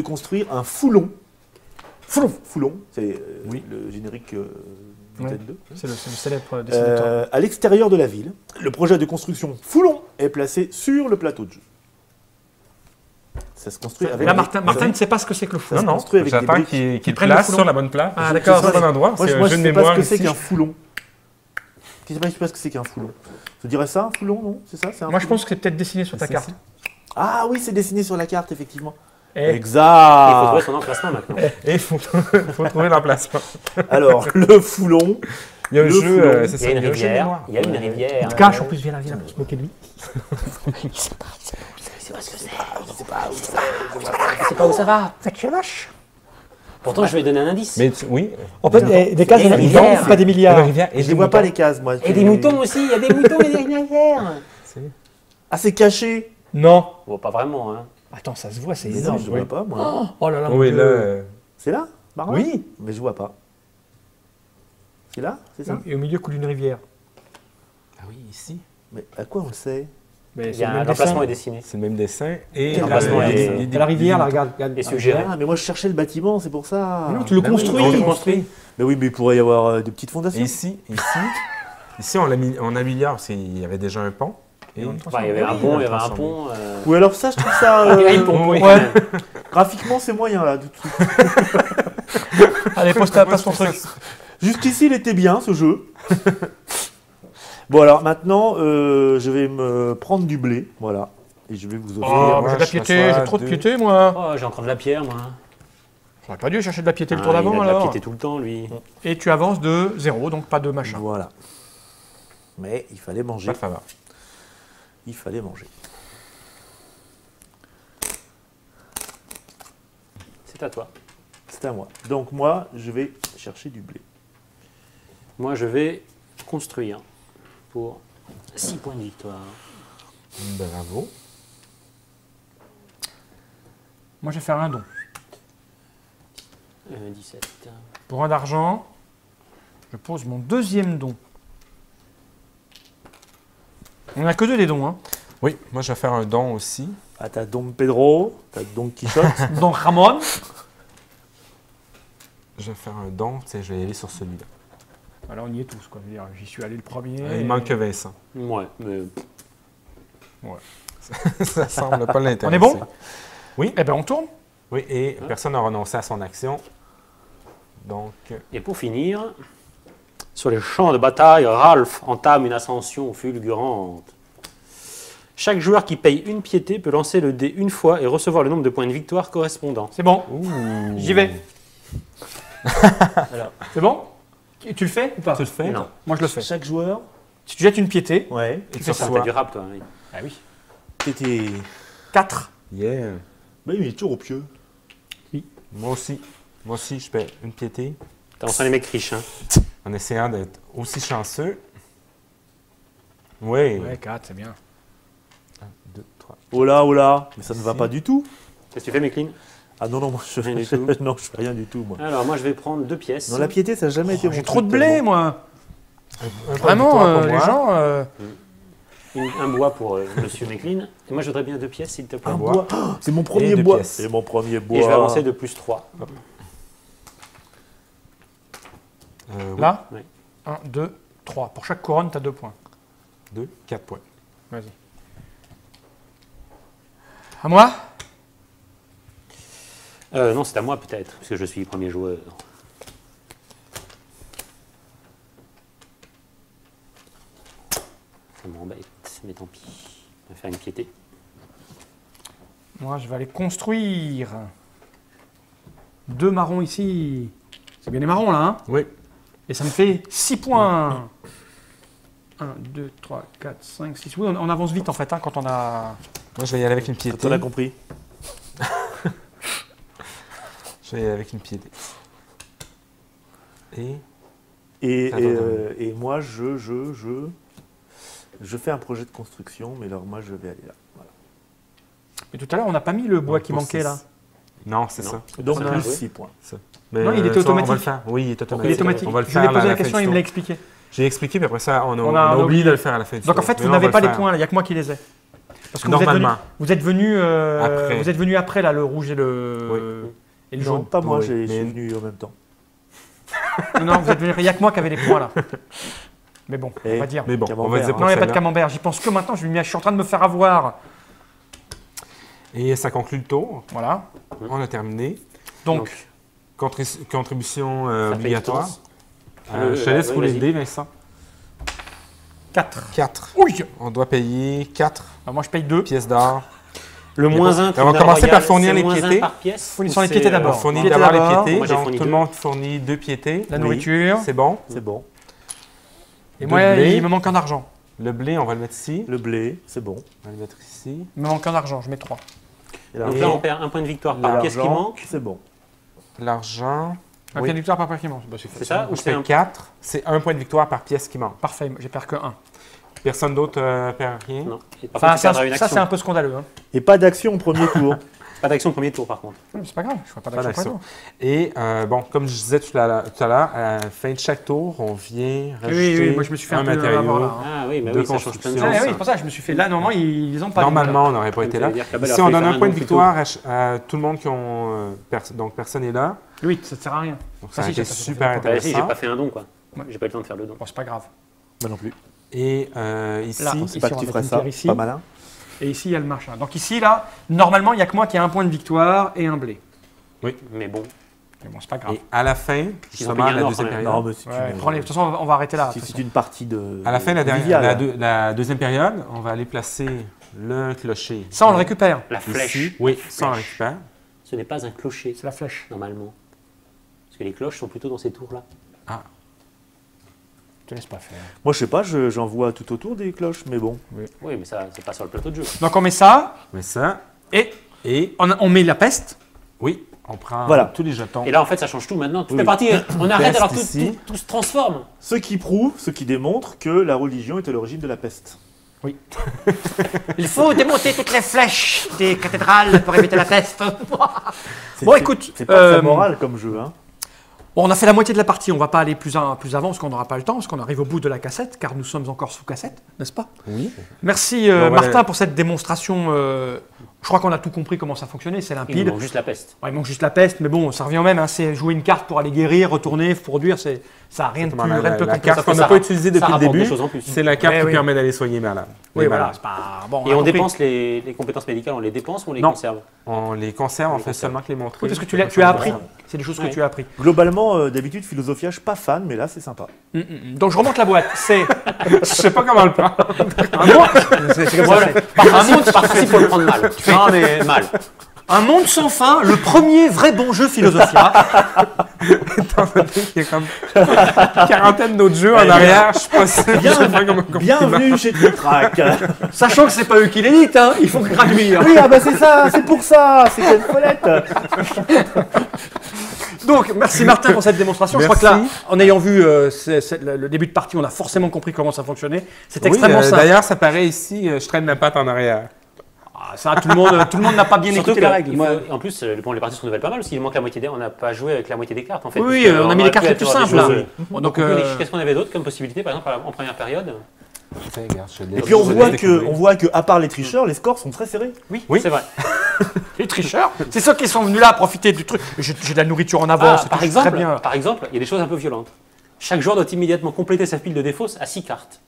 construire un foulon. Foulon, c'est le générique Button 2. C'est le célèbre dessinateur. À l'extérieur de la ville, le projet de construction Foulon est placé sur le plateau de jeu. Ça se construit avec... Là, Martin ne sait pas ce que c'est que le Ça foulon. se Non, construit avec des j'attends briques. qu'il prenne le place foulon. sur la bonne place. Ah, Je- d'accord. Sur le bon endroit. Moi, C'est je un jeu de sais pas mémoire ce que c'est ici. qu'un foulon. Je sais pas ce que c'est qu'un foulon. Tu dirais ça, un foulon, non? C'est ça, c'est un Moi, je foulon pense que c'est peut-être dessiné sur ta C'est carte. ça. Ah oui, c'est dessiné sur la carte, effectivement. Eh, Il faut Exact. trouver son emplacement maintenant. Et il faut trouver l'emplacement. Alors, le foulon. Il y a un Le jeu, foulon. c'est Il y ça, a une un jeu de rivière. mémoire. Il y a une rivière. Cache, en plus, viens là, pour se moquer de lui. C'est pas ce que c'est. C'est pas où ça va. C'est que vache. Pourtant, je vais donner un indice. Mais oui, En fait, des cases, Et il y en a une des rivière. pas des la milliards. rivière et Je des ne vois pas moutons. les cases, moi. Et des moutons aussi. Il y a des moutons et des rivières. Ah, c'est caché. Non. Bon, pas vraiment. Hein. Attends, ça se voit, c'est Mais non, énorme. je ne vois pas, moi. Oh là là. Oui, mon là, Dieu. C'est là, Marin? oui. Mais je vois pas. C'est là? C'est ça? Et au milieu coule une rivière. Ah oui, ici. Mais à quoi on le sait? Mais Il c'est y a le même l'emplacement dessin. est dessiné. C'est le même dessin. Et Quel emplacement est- Et la rivière, là, regarde. Et suggéré. Ah, mais moi je cherchais le bâtiment, c'est pour ça. Non, tu le Ben oui, construis. on le construit. Mais oui, mais il pourrait y avoir des petites Et fondations. ici, on améliore parce qu'il y avait déjà un pont. Et Enfin, il y avait un pont, il y avait un pont. Ou alors ça, je trouve ça... Il y avait un pont. oui. quand même. graphiquement, c'est moyen, là, tout de suite. Allez, passe ton truc. Jusqu'ici, il était bien, ce jeu. Bon, alors, maintenant, je vais me prendre du blé, voilà. Et je vais vous offrir... Oh, moi, j'ai de la je piété, m'assois j'ai trop de deux. piété, moi. Oh, j'ai encore de la pierre, moi. J'aurais pas dû chercher de la piété le tour Ah, d'avant, il a de la alors. piété tout le temps, lui. Et tu avances de 0, donc pas de machin. Voilà. Mais il fallait manger. Pas de faveur. Il fallait manger. C'est à toi. C'est à moi. Donc, moi, je vais chercher du blé. Moi, je vais construire pour 6 points de victoire. Bravo. Moi, je vais faire un don. 17. Pour un d'argent, je pose mon deuxième don. On n'a que deux des dons, hein. Oui, moi je vais faire un don aussi. Ah, t'as Don Pedro, t'as Don Quichotte. Don Ramon. Je vais faire un don, tu sais, je vais aller sur celui-là. Alors, on y est tous, quoi. Je veux dire, j'y suis allé le premier. Il manque que Vincent. Ouais, mais Ça semble pas l'intéresser. On est bon? Oui. Eh ben, on tourne. Oui, et personne n'a renoncé à son action. Donc, Et pour finir, sur les champs de bataille, Ralph entame une ascension fulgurante. Chaque joueur qui paye une piété peut lancer le dé une fois et recevoir le nombre de points de victoire correspondant. C'est bon. ouh. J'y vais. Alors, C'est bon? Tu le fais ou pas? Tu le fais? non. Moi, je le fais. Chaque joueur. Si tu jettes une piété, Ouais. Et tu Putain, t'as reçois. du rap, toi. Oui. ah oui. T'étais. 4. Yeah. Bah, il est toujours au pieu. Moi aussi. Moi aussi, je paie une piété. T'as enfin les mecs riches, hein. En essayant d'être aussi chanceux. Oui. Ouais, 4, c'est bien. 1, 2, 3. Oh là. Mais ça ne va Si. pas du tout. Qu'est-ce que tu fais, Mécline? Ah non, moi, Rien du tout. non, je fais rien du tout, moi. Alors, moi, je vais prendre 2 pièces. Non, la piété, ça n'a jamais été mon J'ai truc, trop de blé, tellement. moi. Un Vraiment, point de victoire pour les moi. gens. Un bois pour Monsieur Mécline. Et moi, je voudrais bien 2 pièces, s'il te plaît. Un bois. bois. Oh, c'est mon premier deux bois. pièces. C'est mon premier bois. Et je vais avancer de plus 3. Oui. Là Oui. 1, 2, 3. Pour chaque couronne, tu as 2 points. 2, 4 points. Vas-y. À moi? Non, c'est à moi, peut-être, parce que je suis le premier joueur. Ça m'embête, mais tant pis. On va faire une piété. Moi, je vais aller construire 2 marrons ici. C'est bien les marrons, là, hein? Oui. Et ça me fait 6 points. 1, 2, 3, 4, 5, 6. Oui, on avance vite, en fait, hein, quand on a... Moi, je vais y aller avec une Quand piété. on a compris. Je vais y aller avec une piété. Et Et moi, je fais un projet de construction, mais alors moi, je vais aller là. Voilà. Mais tout à l'heure, on n'a pas mis le bois qui pour manquait, six. là. Non, c'est Non. ça. Donc, Ça, plus oui. 6 points. Mais, Non, il était ça, On va automatique. le faire. Oui, il est automatique. Il est automatique. On va le Je faire lui ai à posé la la fin question, du il me tour. l'a expliqué. J'ai expliqué, puis après ça, on On a a oublié oublié. de le faire à la fin du Donc, tour. en fait, Mais vous là, on n'avez va pas le les faire. points, là. Il n'y a que moi qui les ai. Parce que Normalement. vous êtes venu Après. vous êtes venu après là, le rouge et le Non, jaune. pas moi, Oui, je mais- suis venu en même temps. Non, vous êtes venu. Il n'y a que moi qui avait les points là. Mais bon, on va dire. Mais bon, on va Camembert. dire Non, pour il n'y a pas de celle-là. camembert. J'y pense que maintenant. Je suis en train de me faire avoir. Et ça conclut le tour. Voilà. On a terminé. Donc, Contribution Ça fait obligatoire. une chance. Je te laisse Ouais, rouler vas-y. le dé, Vincent. 4. 4. Oui. On doit payer 4 Moi, je paye 2. pièces d'or. Le moins 1 On va commencer par fournir les piétés. par pièce. Fournissons ou les piétés c'est, d'abord. On fournit Piétés d'abord d'abord. les piétés. Moi, j'ai Donc, fourni tout le deux. monde fournit 2 piétés. La Oui. nourriture. C'est bon. C'est bon. Et Deux moi, blés. il me manque un argent. Le blé, on va le mettre ici. Le blé, c'est bon. On va le mettre ici. Il me manque un argent. Je mets 3. Et Donc Et là, on perd un point de victoire par pièce qui l'argent, manque. c'est bon. L'argent. Un Oui. point de victoire par point qui manque. Bah, C'est ça ou On c'est fait un 4. C'est 1 point de victoire par pièce qui manque. Parfait. Je perds que 1. Personne d'autre perd rien. Non. Et par Enfin, contre, tu perdras une ça, c'est action. un peu scandaleux. Hein. Et pas d'action au premier tour. Pas d'action au premier tour, par contre. Mais c'est pas grave. Je ne ferai pas Pas d'action. d'action. après, Et bon, comme je disais tout à l'heure, à la fin de chaque tour, on vient non. rajouter Moi, je me suis fait un peu matériau. avoir là. hein. Ah oui, bah De oui, ça change plein de construction. Ah, choses. oui, c'est pour ça que je me suis fait. Là, normalement, ils ont pas. Normalement, on n'aurait pas Ça été veut là. dire que là-bas, il Si aurait on fallu donne faire un point de don victoire à tout le monde qui ont... donc, personne n'est là. Oui, ça ne sert à rien. Donc, Ah, ça a si, été ça fait super longtemps. Bah si, j'ai intéressant. pas fait un don, quoi. Ouais. J'ai pas eu le temps de faire le don. Bon, c'est pas grave. Moi non plus. Et ici, Là, Je Ici, sais pas on que tu va ferais mettre ça. une pierre ici. Pas malin. Et ici, il y a le machin. Donc ici, là, normalement, il n'y a que moi qui ai un point de victoire et un blé. Mais bon, Mais bon, c'est pas grave. et à la fin, justement, payé un la or, deuxième quand même. période, Non, mais si Ouais, tu prends-les. De toute façon, on va arrêter là. de si toute c'est façon. une partie de. à la fin, conviviale. la deuxième période, on va aller placer le clocher. Ça, on le récupère. la flèche, Ici. Oui, ça on le récupère. ce n'est pas un clocher, C'est la flèche. normalement. Parce que les cloches sont plutôt dans ces tours-là. Je te laisse pas faire. Moi, je sais pas, j'en vois tout autour des cloches, mais bon. Oui, mais ça, c'est pas sur le plateau de jeu. Donc on met ça Mais ça, et et on met la peste. oui, on prend Voilà. tous les jetons. Et là, en fait, ça change tout maintenant. Toute Oui. la partie, on arrête Peste alors ici. tout se transforme. Ce qui prouve, ce qui démontre que la religion est à l'origine de la peste. Il faut démonter toutes les flèches des cathédrales pour éviter la peste. Bon, écoute, C'est pas très moral comme jeu, hein. Bon, on a fait la moitié de la partie, on va pas aller plus avant parce qu'on n'aura pas le temps, parce qu'on arrive au bout de la cassette, car nous sommes encore sous cassette, n'est-ce pas? Oui. Merci Bon, voilà. Martin pour cette démonstration. Je crois qu'on a tout compris comment ça fonctionnait, c'est Il limpide. nous manque juste la peste. Ouais, il manque juste la peste, mais bon, ça revient au même. Hein, c'est jouer une carte pour aller guérir, retourner, produire, ça n'a rien de plus, rien de plus La complexe. carte Ça qu'on fait n'a ça. pas utilisée Ça depuis le rapporte des début, choses en plus. c'est la carte Ouais, qui oui. permet d'aller soigner malade. Oui, les voilà, malades. c'est pas... Bon, Et on compris. dépense les compétences médicales, on les dépense ou on les Non. conserve? On les conserve, on les fait conserve. seulement que les montrer. Oui, parce que tu as appris. C'est des choses que Ouais. tu as appris. Globalement, d'habitude, Philosophia, je suis pas fan, mais là, c'est sympa. Donc je remonte la boîte. C'est Je sais pas comment le prendre. un monde. C'est comme ça, c'est- Par principe, il faut le prendre mal. Non, mais mal. Un monde sans fin, le premier vrai bon jeu Philosophia. Étant donné qu'il y a comme une quarantaine d'autres jeux en arrière, je suis pas sûr que je vais faire comme un compliment. Bienvenue chez Tritrac. Sachant que c'est pas eux qui l'éditent, hein, il faut traduire. Oui, ah bah c'est ça, c'est pour ça, c'est Ken Follett. Donc, merci Martin pour cette démonstration. Je Merci. crois que là, en ayant vu le début de partie, on a forcément compris comment ça fonctionnait. C'est Oui, extrêmement simple. D'ailleurs, ça paraît ici, je traîne la patte en arrière. Ah, ça, tout le monde n'a pas bien Surtout écouté que, les règles. il faut- en plus, bon, les parties se renouvellent pas mal parce qu'il manque la moitié des. On n'a pas joué avec la moitié des cartes en fait. Oui, parce que on a mis les aurait cartes pu les plus avoir des simples, là. choses- Bon, Donc, donc, qu'est-ce qu'on avait d'autre comme possibilité, par exemple, en première période? Tiens, regarde, je l'ai- Et puis on je l'ai voit découvert. que, à part les tricheurs, les scores sont très serrés. Oui. C'est vrai. les tricheurs, c'est ceux qui sont venus là profiter du truc. J'ai de la nourriture en avance, Par c'est exemple, très bien. par exemple, il y a des choses un peu violentes. Chaque joueur doit immédiatement compléter sa pile de défausse à 6 cartes.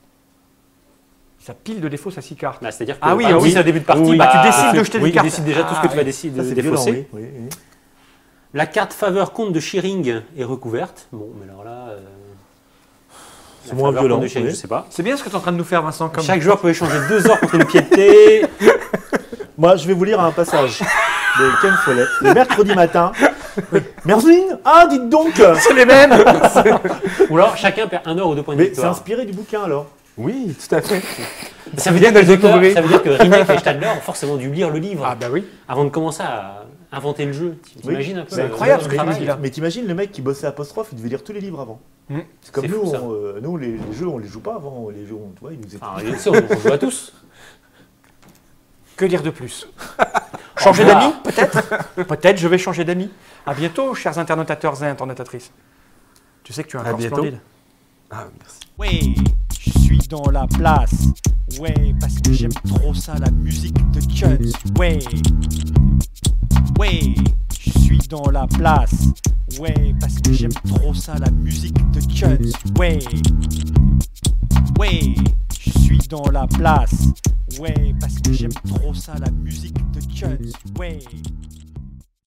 Ça pile de défauts, ça 6 cartes. Bah, c'est-à-dire que Ah oui, par exemple, oui. si c'est un début de partie, Oui, bah, tu décides de jeter des tu cartes. décides déjà tout ce que Ah, tu vas oui. décider Ça, de c'est violent, défausser. oui, oui. La carte faveur compte de Shearing est recouverte. Bon, mais alors là. C'est la moins faveur violent, compte de Shearing, oui. je sais pas. C'est bien ce que tu es en train de nous faire, Vincent. Comme... Chaque joueur peut échanger 2 ors contre une piété. Moi, je vais vous lire un passage de Ken Follett, le mercredi matin. Merlin, ah, dites donc. C'est les mêmes. Ou alors chacun perd 1 or ou 2 points de Mais c'est victoire. inspiré du bouquin alors. Oui, tout à fait. Ça veut dire bien que de les le auteurs- découvrir. ça veut dire que Rinek et Stadler ont forcément dû lire le livre Ah bah oui. avant de commencer à inventer le jeu. T'imagines un peu C'est le- incroyable le ce que tu travail. nous dis là. Mais t'imagines le mec qui bossait à Apostrophe, il devait lire tous les livres avant. Mm. C'est comme C'est nous, fou, ça. nous les jeux on les joue pas avant, les jeux tu vois, ils nous étaient. Enfin, bien sûr, on joue à tous. Que dire de plus? Changer d'amis, peut-être? Peut-être je vais changer d'amis. À bientôt, chers internautateurs et internautatrices. Tu sais que tu as un À corps bientôt. splendide. Ah, merci. Oui, je suis dans la place. Ouais, parce que j'aime trop ça, la musique de Chuds. Ouais, ouais, je suis dans la place. Ouais, parce que j'aime trop ça, la musique de Chuds. Ouais, ouais, je suis dans la place. Ouais, parce que j'aime trop ça, la musique de Chuds. Ouais.